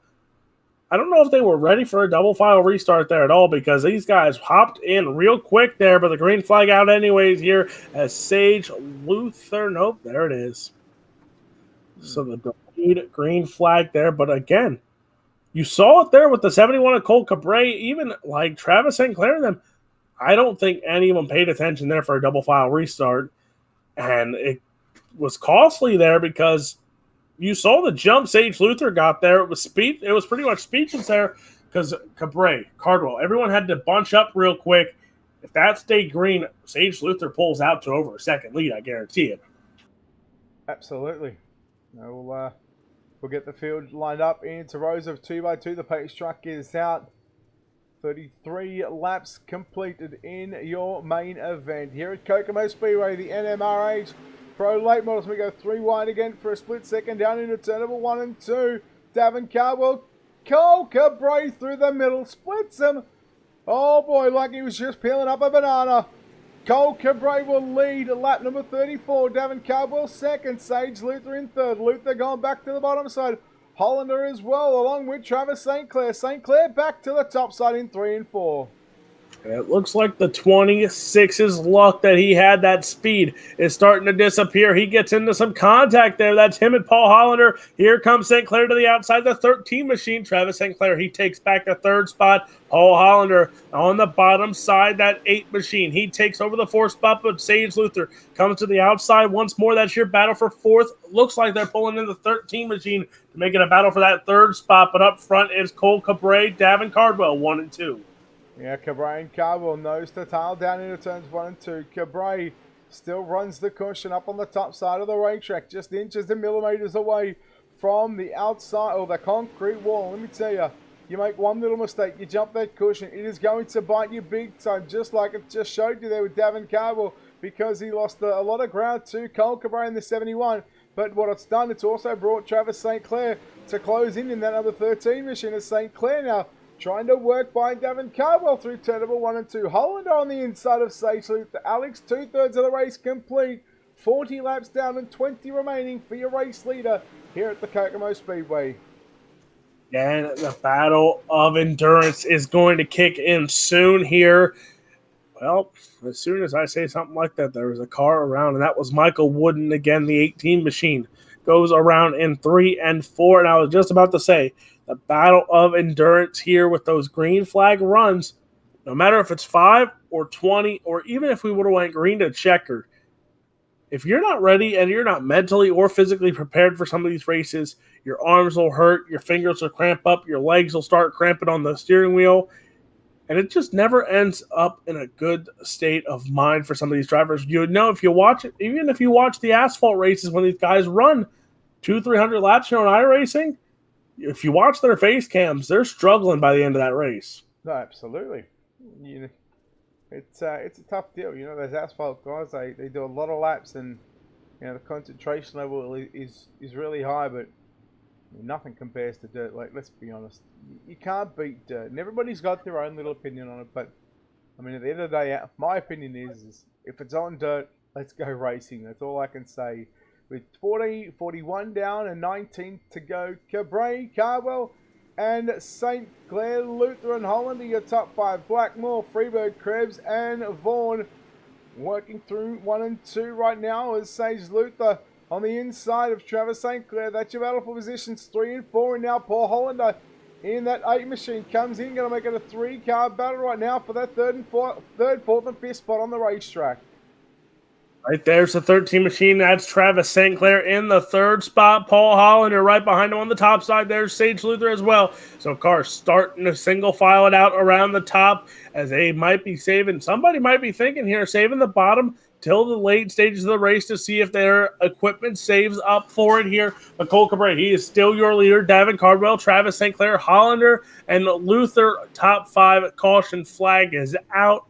I don't know if they were ready for a double file restart there at all because these guys hopped in real quick there, but the green flag out anyways here as Sage Luther. Nope, there it is. So the green flag there. But again, you saw it there with the 71 of Cole Cabre, even like Travis St. Clair and them. I don't think any of them paid attention there for a double file restart. And it was costly there because you saw the jump Sage Luther got there. It was pretty much speechless there because Cabre, Cardwell, everyone had to bunch up real quick. If that stayed green, Sage Luther pulls out to over a second lead, I guarantee it. Absolutely. We'll get the field lined up into rows of 2x2. The pace truck is out. 33 laps completed in your main event. Here at Kokomo Speedway, the NMRH Pro Late Models. We go 3 wide again for a split second down into turn number 1 and 2. Davin Cardwell, Cole Cabre through the middle, splits him. Oh boy, like he was just peeling up a banana. Cole Cabre will lead lap number 34. Davin Cardwell second. Sage Luther in third. Luther going back to the bottom side. Hollander as well, along with Travis St. Clair. St. Clair back to the top side in 3 and 4. It looks like the 26's luck that he had that speed is starting to disappear. He gets into some contact there. That's him and Paul Hollander. Here comes St. Clair to the outside. The 13 machine, Travis St. Clair, he takes back the 3rd spot. Paul Hollander on the bottom side, that 8 machine. He takes over the 4th spot, but Sage Luther comes to the outside once more. That's your battle for 4th. Looks like they're pulling in the 13 machine to make it a battle for that 3rd spot, but up front is Cole Cabre, Davin Cardwell, 1 and 2. Yeah, Cabre and Cardwell nose to tail down into turns 1 and 2. Cabre still runs the cushion up on the top side of the racetrack, just inches and millimeters away from the outside or the concrete wall. Let me tell you, you make one little mistake, you jump that cushion, it is going to bite you big time, just like it just showed you there with Davin Cardwell, because he lost a lot of ground to Cole Cabre in the 71. But what it's done, it's also brought Travis St. Clair to close in that number 13 machine as St. Clair now trying to work by Davin Cardwell through turn number 1 and 2. Hollander on the inside of Sage Luther. Alex, 2/3 of the race complete. 40 laps down and 20 remaining for your race leader here at the Kokomo Speedway. And the battle of endurance is going to kick in soon here. Well, as soon as I say something like that, there was a car around, and that was Michael Wooden again, the 18 machine. Goes around in 3 and 4, and I was just about to say, the battle of endurance here with those green flag runs, no matter if it's 5 or 20, or even if we would have went green to checkered, if you're not ready and you're not mentally or physically prepared for some of these races, your arms will hurt, your fingers will cramp up, your legs will start cramping on the steering wheel, and it just never ends up in a good state of mind for some of these drivers. You know, if you watch it, even if you watch the asphalt races when these guys run 200-300 laps here on iRacing, if you watch their face cams, they're struggling by the end of that race. No, absolutely. You know, it's a tough deal. You know, those asphalt guys, they do a lot of laps, and you know the concentration level is really high, but nothing compares to dirt. Like, let's be honest, you can't beat dirt. And everybody's got their own little opinion on it, but I mean, at the end of the day, my opinion is if it's on dirt, let's go racing. That's all I can say. With 41 down and 19 to go, Cabray, Cardwell, and St. Clair, Luther, and Holland are your top 5. Blackmore, Freeburg, Krebs, and Vaughan working through 1 and 2 right now as Sage Luther on the inside of Travis St. Clair. That's your battle for positions 3 and 4. And now Paul Hollander in that 8 machine comes in, going to make it a 3-car battle right now for that third, fourth, and fifth spot on the racetrack. Right there's the 13 machine. That's Travis St. Clair in the 3rd spot. Paul Hollander right behind him on the top side. There's Sage Luther as well. So cars starting to single file it out around the top as they might be saving. Somebody might be thinking here, saving the bottom till the late stages of the race to see if their equipment saves up for it here. But Cole Cabray, he is still your leader. Davin Cardwell, Travis St. Clair, Hollander, and Luther, top 5. Caution flag is out.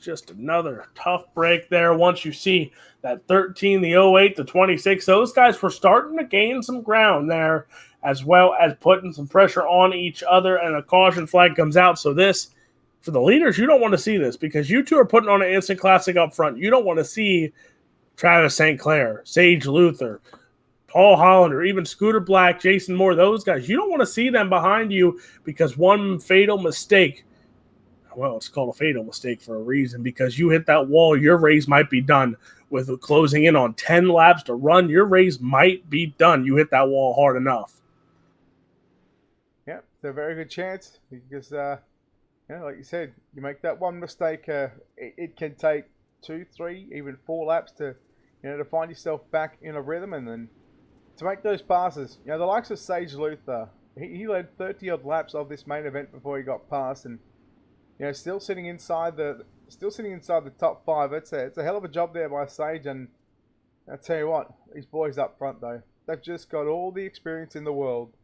Just another tough break there. Once you see that 13, the 08, the 26, those guys were starting to gain some ground there, as well as putting some pressure on each other, and a caution flag comes out. So this, for the leaders, you don't want to see this because you two are putting on an instant classic up front. You don't want to see Travis St. Clair, Sage Luther, Paul Hollander, even Scooter Black, Jason Moore, those guys. You don't want to see them behind you because one fatal mistake, well, it's called a fatal mistake for a reason, because you hit that wall, your race might be done. With closing in on 10 laps to run, your race might be done. You hit that wall hard enough. Yeah, it's a very good chance because, like you said, you make that one mistake, it can take 2, 3, even 4 laps to, to find yourself back in a rhythm, and then to make those passes. You know, the likes of Sage Luther, he led 30-odd laps of this main event before he got past, and still sitting inside the top 5. It's a hell of a job there by Sage, and I tell you what, these boys up front though, they've just got all the experience in the world.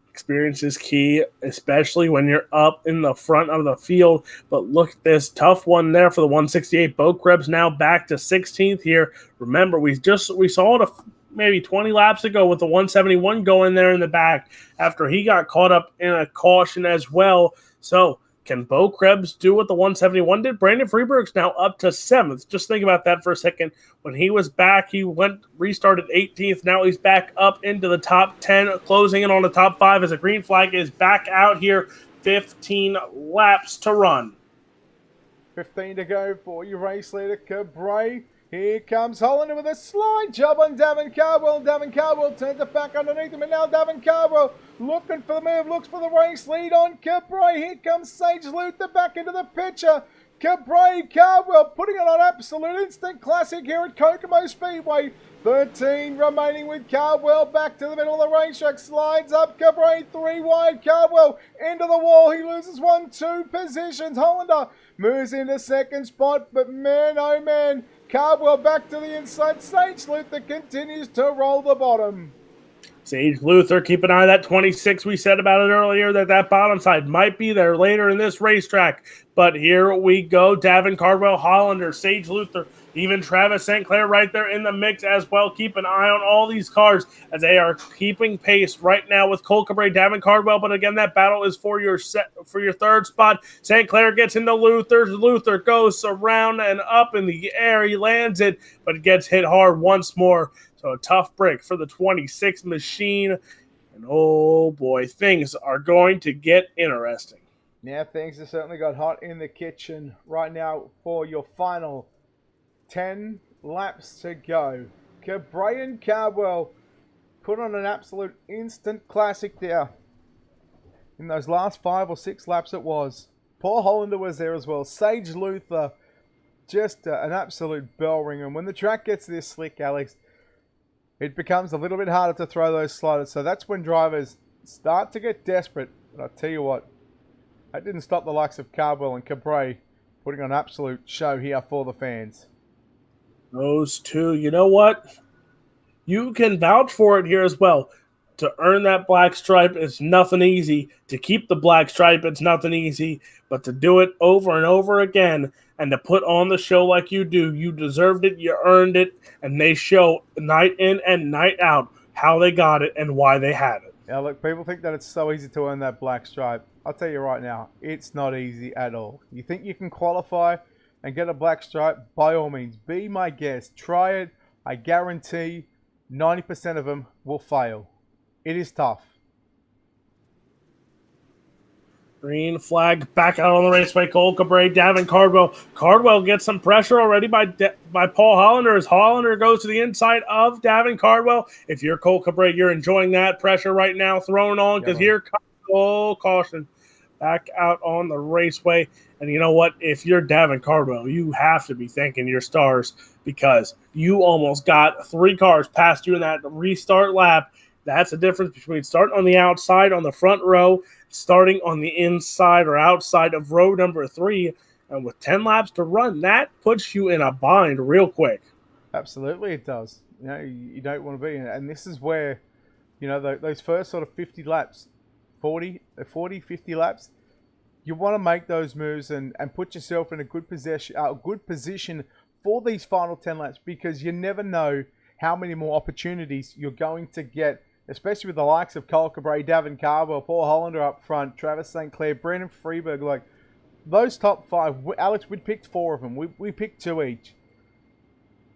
Experience is key, especially when you're up in the front of the field. But look at this tough one there for the 168. Bo Krebs now back to 16th here. Remember, we saw it maybe 20 laps ago with the 171 going there in the back after he got caught up in a caution as well. So can Bo Krebs do what the 171 did? Brandon Freeberg's now up to 7th. Just think about that for a second. When he was back, he restarted 18th. Now he's back up into the top 10, closing in on the top 5 as a green flag is back out here. 15 laps to run. 15 to go for your race leader, Cabray. Here comes Hollander with a slide job on Davin Cardwell. Davin Cardwell turns it back underneath him, and now Davin Cardwell looking for the move, looks for the race lead on Cabray. Here comes Sage Luther back into the picture. Cabray, Cardwell putting it on absolute instant classic here at Kokomo Speedway. 13 remaining with Cardwell back to the middle of the racetrack. Slides up Cabray, 3 wide. Cardwell into the wall. He loses 1-2 positions. Hollander moves into 2nd spot, but man, oh man, Cardwell back to the inside. Sage Luther continues to roll the bottom. Sage Luther, keep an eye on that 26. We said about it earlier that bottom side might be there later in this racetrack. But here we go. Davin Cardwell, Hollander, Sage Luther, even Travis St. Clair right there in the mix as well. Keep an eye on all these cars as they are keeping pace right now with Cole Cabray, Davin Cardwell. But again, that battle is for your 3rd spot. St. Clair gets into Luther. Luther goes around and up in the air. He lands it, but gets hit hard once more. So a tough break for the 26 machine. And oh boy, things are going to get interesting. Now things have certainly got hot in the kitchen right now for your final 10 laps to go. Cabray and Cardwell put on an absolute instant classic there. In those last 5 or 6 laps it was. Paul Hollander was there as well. Sage Luther, just an absolute bell ringer. And when the track gets this slick, Alex, it becomes a little bit harder to throw those sliders. So that's when drivers start to get desperate. But I'll tell you what, that didn't stop the likes of Cardwell and Cabray putting on an absolute show here for the fans. Those two, you know what? You can vouch for it here as well. To earn that black stripe, it's nothing easy. To keep the black stripe, it's nothing easy. But to do it over and over again and to put on the show like you do, you deserved it, you earned it, and they show night in and night out how they got it and why they had it. Now, look, people think that it's so easy to earn that black stripe. I'll tell you right now, it's not easy at all. You think you can qualify and get a black stripe? By all means, be my guest. Try it. I guarantee 90% of them will fail. It is tough. Green flag back out on the raceway. Cole Cabray, Davin Cardwell. Cardwell gets some pressure already by Paul Hollander as Hollander goes to the inside of Davin Cardwell. If you're Cole Cabray, you're enjoying that pressure right now thrown on because here comes, oh, caution, back out on the raceway. And you know what? If you're Davin Cardwell, you have to be thanking your stars because you almost got 3 cars past you in that restart lap. That's the difference between starting on the outside on the front row, starting on the inside or outside of row number 3. And with 10 laps to run, that puts you in a bind real quick. Absolutely it does. You know, you don't want to be in it. And this is where, you know, those first sort of 50 laps, 40, 50 laps, you want to make those moves and put yourself in a good position for these final 10 laps because you never know how many more opportunities you're going to get, especially with the likes of Cole Cabray, Davin Cardwell, Paul Hollander up front, Travis St. Clair, Brandon Freeberg. Like, those top 5, Alex, we picked 4 of them. We picked 2 each.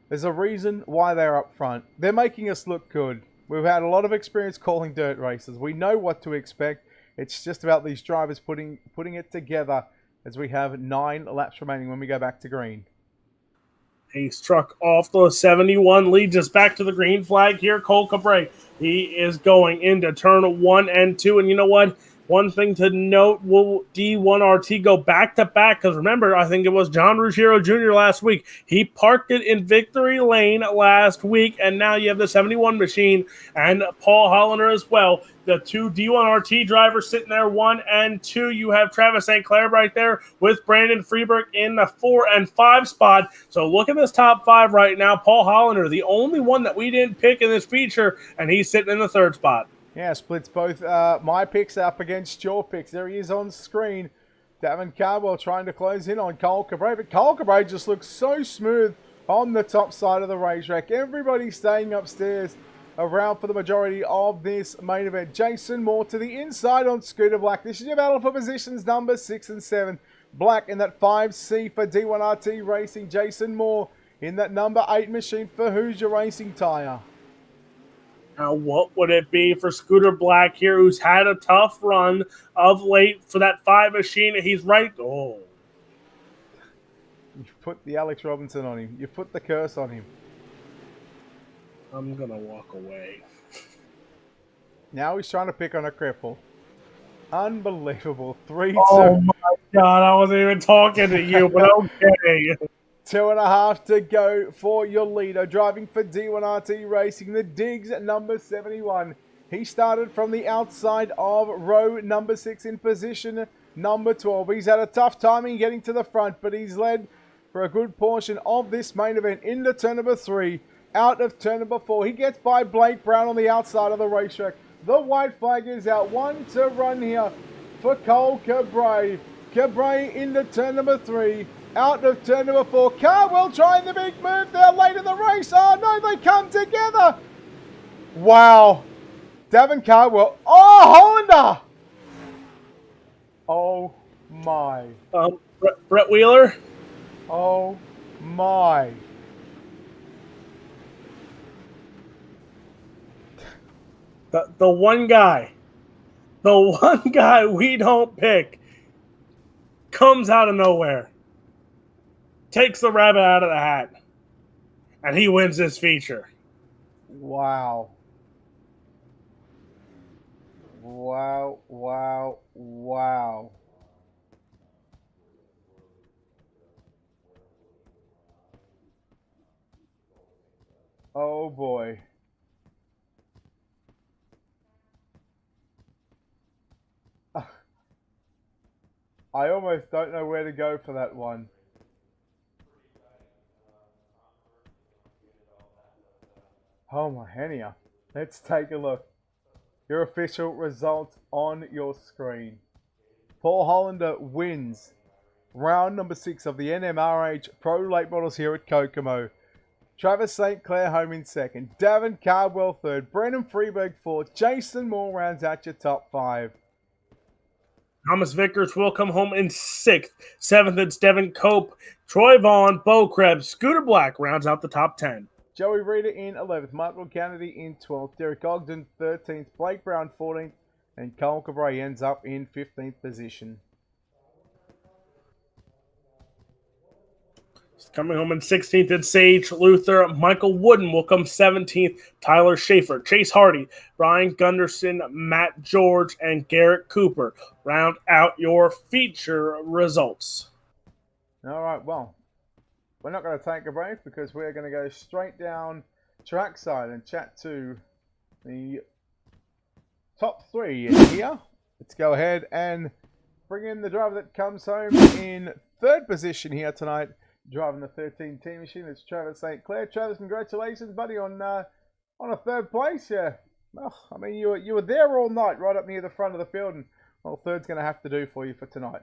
There's a reason why they're up front. They're making us look good. We've had a lot of experience calling dirt races. We know what to expect. It's just about these drivers putting it together as we have 9 laps remaining when we go back to green. Ace truck off the 71 leads us back to the green flag here. Cole Cabray, he is going into turn 1 and 2. And you know what? One thing to note, will D1RT go back-to-back? Because remember, I think it was John Ruggiero Jr. last week. He parked it in victory lane last week, and now you have the 71 machine and Paul Hollander as well. The 2 D1RT drivers sitting there, 1 and 2. You have Travis St. Clair right there with Brandon Freeberg in the 4 and 5 spot. So look at this top 5 right now. Paul Hollander, the only one that we didn't pick in this feature, and he's sitting in the 3rd spot. Yeah, splits both my picks up against your picks. There he is on screen. Davin Cardwell trying to close in on Cole Cabray, but Cole Cabray just looks so smooth on the top side of the racetrack. Everybody staying upstairs around for the majority of this main event. Jason Moore to the inside on Scooter Black. This is your battle for positions number 6 and 7. Black in that 5C for D1RT Racing. Jason Moore in that number 8 machine for Hoosier Racing Tire. Now, what would it be for Scooter Black here, who's had a tough run of late for that 5 machine? He's right. Oh. You've put the Alex Robinson on him. You've put the curse on him. I'm going to walk away. Now he's trying to pick on a cripple. Unbelievable. 3-2. Oh, my God. I wasn't even talking to you, but okay. 2.5 to go for your leader. Driving for D1RT Racing, the Diggs at number 71. He started from the outside of row number 6 in position number 12. He's had a tough timing getting to the front, but he's led for a good portion of this main event into turn number 3, out of turn number 4. He gets by Blake Brown on the outside of the racetrack. The white flag is out. 1 to run here for Cole Cabray. Cabray into turn number 3. Out of turn number 4. Cardwell trying the big move there late in the race. Oh, no, they come together. Wow. Davin Cardwell. Oh, Hollander. Oh, my. Brett Wheeler. Oh, my. The one guy we don't pick comes out of nowhere, takes the rabbit out of the hat, and he wins this feature. Wow. Wow, wow, wow. Oh boy. I almost don't know where to go for that one. Oh my Henia. Let's take a look. Your official results on your screen. Paul Hollander wins round number 6 of the NMRH Pro Late Models here at Kokomo. Travis St. Clair home in second. Davin Cardwell third. Brendan Freeberg fourth. Jason Moore rounds out your top 5. Thomas Vickers will come home in 6th. 7th, it's Devin Cope. Troy Vaughn, Bo Krebs, Scooter Black rounds out the top 10. Joey Reeder in 11th. Michael Kennedy in 12th. Derek Ogden 13th. Blake Brown 14th. And Cole Cabray ends up in 15th position. Coming home in 16th, it's Sage Luther. Michael Wooden will come 17th. Tyler Schaefer, Chase Hardy, Brian Gunderson, Matt George, and Garrett Cooper round out your feature results. All right, well, we're not going to take a break because we're going to go straight down trackside and chat to the top 3 here. Let's go ahead and bring in the driver that comes home in 3rd position here tonight. Driving the 13 team machine, it's Travis St. Clair. Travis, congratulations, buddy, on a 3rd place. Yeah, well, I mean, you were there all night, right up near the front of the field, and well, 3rd's going to have to do for you for tonight.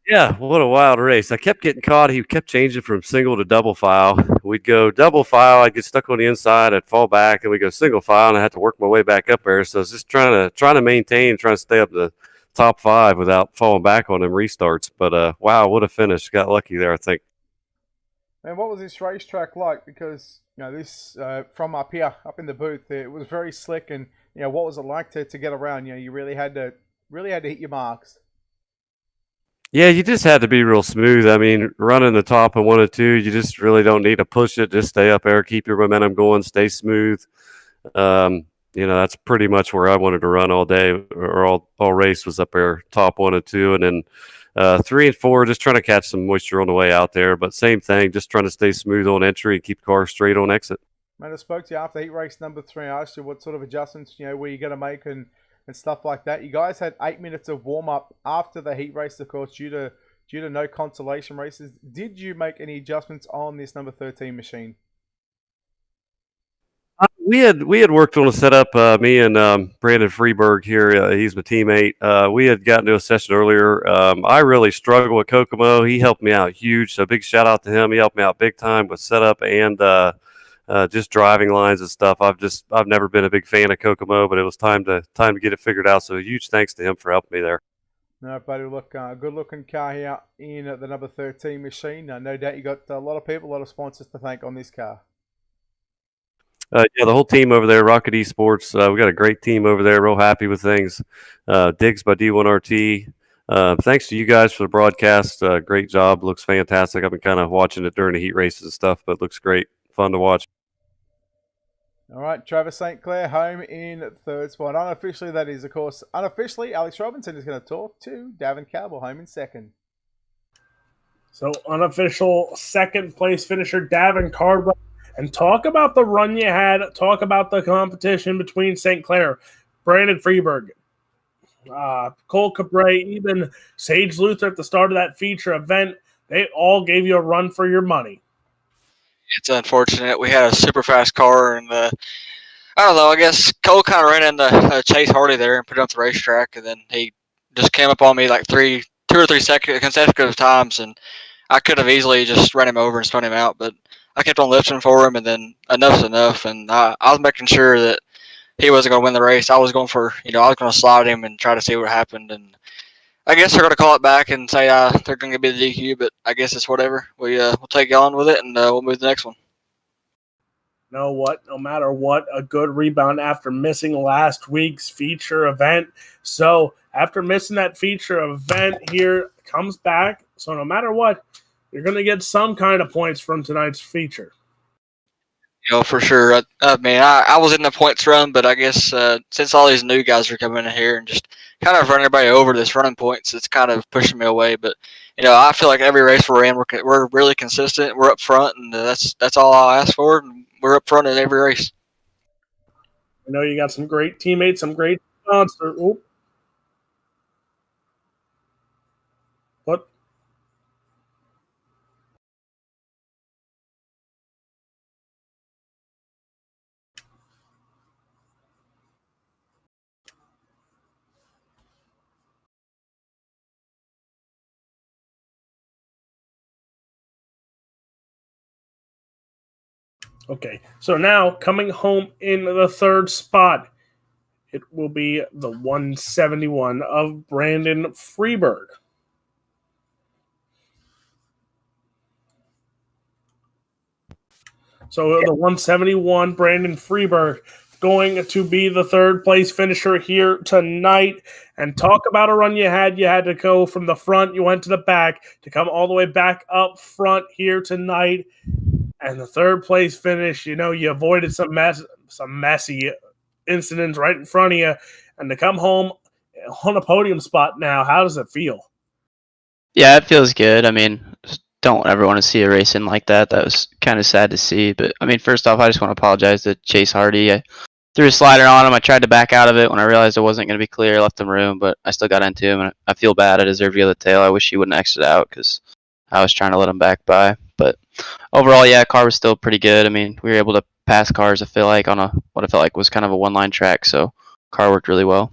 Yeah, what a wild race. I kept getting caught. He kept changing from single to double file. We'd go double file. I'd get stuck on the inside. I'd fall back, and we'd go single file, and I had to work my way back up there. So I was just trying to maintain, trying to stay up the top 5 without falling back on them restarts. But wow, what a finish. Got lucky there, I think. And what was this racetrack like? Because, you know, this from up here, up in the booth, it was very slick. And, you know, what was it like to get around? You know, you really had to hit your marks. Yeah, you just had to be real smooth. I mean, running the top of 1 or 2, you just really don't need to push it. Just stay up there, keep your momentum going, stay smooth. You know, that's pretty much where I wanted to run all day, or all race was up there, top 1 and 2, and then 3 and 4, just trying to catch some moisture on the way out there. But same thing, just trying to stay smooth on entry and keep the car straight on exit. Man, I spoke to you after heat race number 3. I asked you what sort of adjustments, you know, were you going to make and stuff like that. You guys had 8 minutes of warm up after the heat race, of course, due to no consolation races. Did you make any adjustments on this number 13 machine? We had worked on a setup. Me and Brandon Freeberg here. He's my teammate. We had gotten to a session earlier. I really struggle with Kokomo. He helped me out huge. So big shout out to him. He helped me out big time with setup and just driving lines and stuff. I've never been a big fan of Kokomo, but it was time to get it figured out. So huge thanks to him for helping me there. No, buddy, look, good looking car here in the number 13 machine. No doubt you got a lot of people, a lot of sponsors to thank on this car. Yeah, the whole team over there, Rocket Esports. We got a great team over there. Real happy with things. Digs by D1RT. Thanks to you guys for the broadcast. Great job. Looks fantastic. I've been kind of watching it during the heat races and stuff, but it looks great. Fun to watch. All right, Travis St. Clair home in 3rd spot. Unofficially, that is, of course, unofficially, Alex Robinson is going to talk to Davin Cardwell home in 2nd. So unofficial 2nd place finisher Davin Cardwell. And talk about the run you had. Talk about the competition between St. Clair, Brandon Freeberg, Cole Cabray, even Sage Luther at the start of that feature event. They all gave you a run for your money. It's unfortunate. We had a super fast car, and I don't know. I guess Cole kind of ran into Chase Hardy there and put it on the racetrack, and then he just came up on me like 2 or 3 consecutive times, and I could have easily just run him over and spun him out, but I kept on lifting for him, and then enough's enough, and I was making sure that he wasn't going to win the race. I was going for, I was going to slide him and try to see what happened, and I guess they're going to call it back and say they're going to be the DQ, but I guess it's whatever. We'll take on with it, and we'll move to the next one. know what? No matter what, a good rebound after missing last week's feature event. So after missing that feature event here, comes back. So no matter what, you're going to get some kind of points from tonight's feature. For sure. I mean, I was in the points run, but I guess since all these new guys are coming in here and just kind of running everybody over this running points, it's kind of pushing me away. But I feel like every race we're in, we're really consistent. We're up front, and that's all I ask for. And we're up front in every race. I know you got some great teammates, some great sponsors. What? Okay, so now coming home in the third spot, it will be the 171 of Brandon Freeberg. So the 171, Brandon Freeberg, going to be the third place finisher here tonight. And talk about a run you had. You had to go from the front, you went to the back to come all the way back up front here tonight. And the third place finish, you avoided some messy incidents right in front of you. And to come home on a podium spot now, how does it feel? Yeah, it feels good. I mean, don't ever want to see a racing like that. That was kind of sad to see. But, I mean, first off, I just want to apologize to Chase Hardy. I threw a slider on him. I tried to back out of it when I realized it wasn't going to be clear. I left him room, but I still got into him. And I feel bad. I deserve the other tail. I wish he wouldn't exit out because I was trying to let him back by. But overall, yeah, car was still pretty good. I mean, we were able to pass cars, I feel like, on what I felt like was kind of a one-line track. So car worked really well.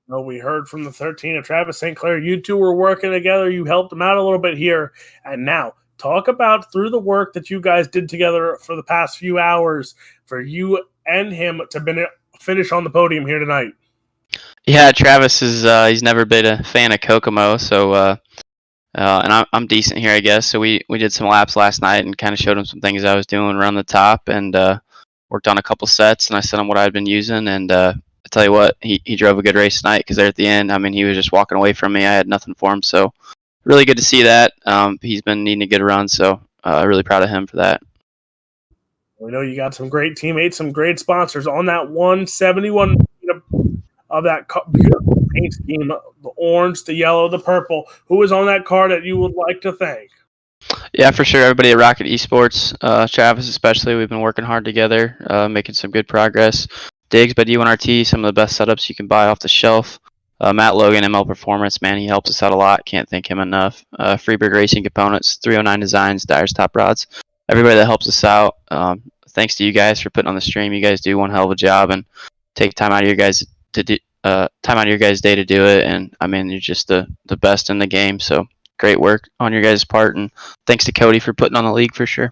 Well, we heard from the 13 of Travis St. Clair. You two were working together. You helped him out a little bit here. And now, talk about through the work that you guys did together for the past few hours for you and him to finish on the podium here tonight. Yeah, Travis he's never been a fan of Kokomo, so and I'm decent here, I guess. So we did some laps last night and kind of showed him some things I was doing around the top, and worked on a couple sets, and I sent him what I'd been using, and I tell you what, he drove a good race tonight because there at the end, I mean, he was just walking away from me. I had nothing for him, so really good to see that. He's been needing a good run, so really proud of him for that. We know you got some great teammates, some great sponsors on that 171 of that beautiful paint scheme, the orange, the yellow, the purple. Who is on that car that you would like to thank? Yeah, for sure. Everybody at Rocket Esports, Travis especially, we've been working hard together, making some good progress. Diggs by D1RT, some of the best setups you can buy off the shelf. Matt Logan, ML Performance, man, he helps us out a lot. Can't thank him enough. Freeberg Racing Components, 309 Designs, Dyer's Top Rods. Everybody that helps us out. Thanks to you guys for putting on the stream. You guys do one hell of a job and take time out of your guys to do time out of your guys' day to do it. And I mean, you're just the best in the game. So great work on your guys' part, and thanks to Cody for putting on the league for sure.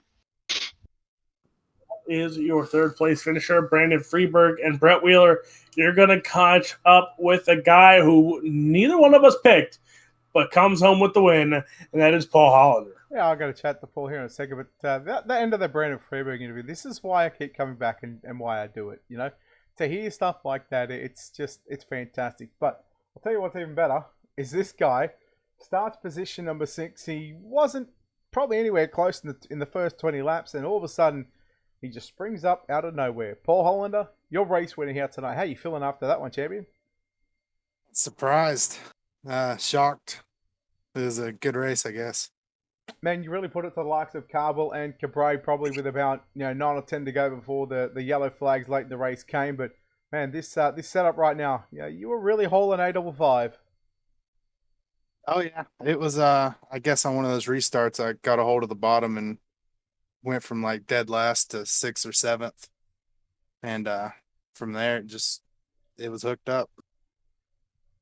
Is your third place finisher, Brandon Freeberg and Brett Wheeler. You're going to catch up with a guy who neither one of us picked, but comes home with the win, and that is Paul Hollander. Yeah, I'll go to chat to Paul here in a second, but that end of the Brandon Freeberg interview, this is why I keep coming back and why I do it, To hear stuff like that, it's fantastic. But I'll tell you what's even better is this guy starts position number 6. He wasn't probably anywhere close in the first 20 laps, and all of a sudden, he just springs up out of nowhere. Paul Hollander, your race winner here tonight. How you feeling after that one, champion? Surprised. Shocked. It was a good race, I guess. Man, you really put it to the likes of Carville and Cabre, probably with about 9 or 10 to go before the yellow flags late in the race came. But man, this setup right now, you were really hauling 855. Oh yeah, it was. I guess on one of those restarts, I got a hold of the bottom and went from like dead last to 6th or 7th, and from there it was hooked up.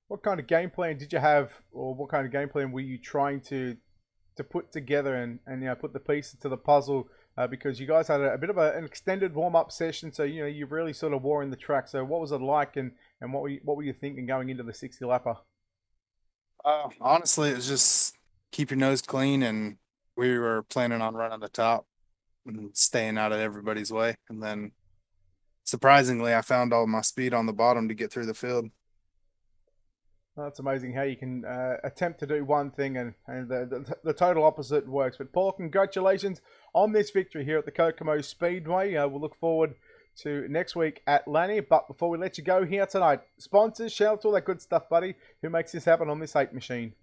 What kind of game plan did you have, or what kind of game plan were you trying to put together and put the pieces to the puzzle? Because you guys had a bit of an extended warm-up session, so you really sort of wore in the track. So what was it like, and what were you thinking going into the 60 lapper? Honestly, it was just keep your nose clean, and we were planning on running the top. and staying out of everybody's way. And then surprisingly, I found all my speed on the bottom to get through the field. Well, it's amazing how you can attempt to do one thing and the total opposite works. But Paul, congratulations on this victory here at the Kokomo Speedway. We'll look forward to next week at Lanny. But before we let you go here tonight, sponsors, shout all that good stuff, buddy. Who makes this happen on this 8 machine?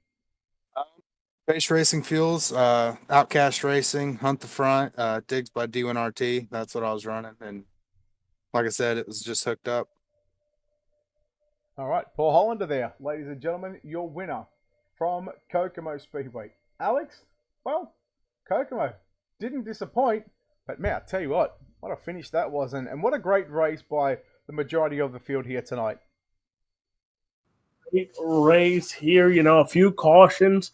Base Racing Fuels, Outcast Racing, Hunt the Front, Digs by D1RT. That's what I was running. And like I said, it was just hooked up. All right, Paul Hollander there. Ladies and gentlemen, your winner from Kokomo Speedway. Alex, well, Kokomo didn't disappoint, but man, I tell you what a finish that was, and what a great race by the majority of the field here tonight. Great race here, you know, a few cautions,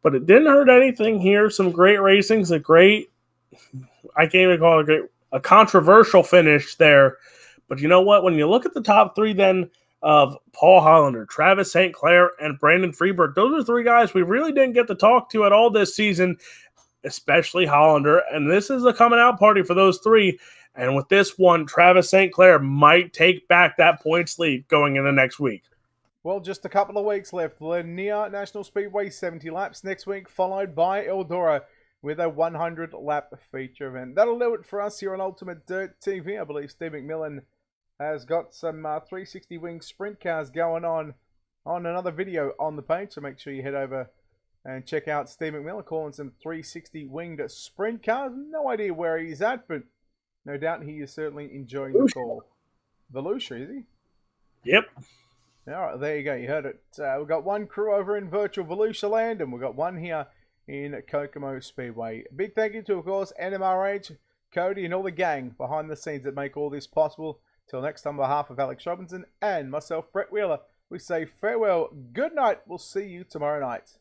but it didn't hurt anything here. Some great racing, I can't even call it a controversial finish there. But you know what? When you look at the top three then of Paul Hollander, Travis St. Clair, and Brandon Freeberg, those are 3 guys we really didn't get to talk to at all this season, especially Hollander. And this is a coming out party for those 3. And with this one, Travis St. Clair might take back that points lead going into next week. Well, just a couple of weeks left. Lanier National Speedway, 70 laps next week, followed by Eldora with a 100-lap feature event. That'll do it for us here on Ultimate Dirt TV. I believe Steve McMillan has got some 360 wing sprint cars going on another video on the page, so make sure you head over and check out Steve McMillan calling some 360 winged sprint cars. No idea where he's at, but no doubt he is certainly enjoying the call. Volusia, is he? Yep. All right, there you go. You heard it. We've got one crew over in virtual Volusia land, and we've got one here in Kokomo Speedway. Big thank you to, of course, NMRH, Cody, and all the gang behind the scenes that make all this possible. Till next time, on behalf of Alex Robinson and myself, Brett Wheeler, we say farewell, good night. We'll see you tomorrow night.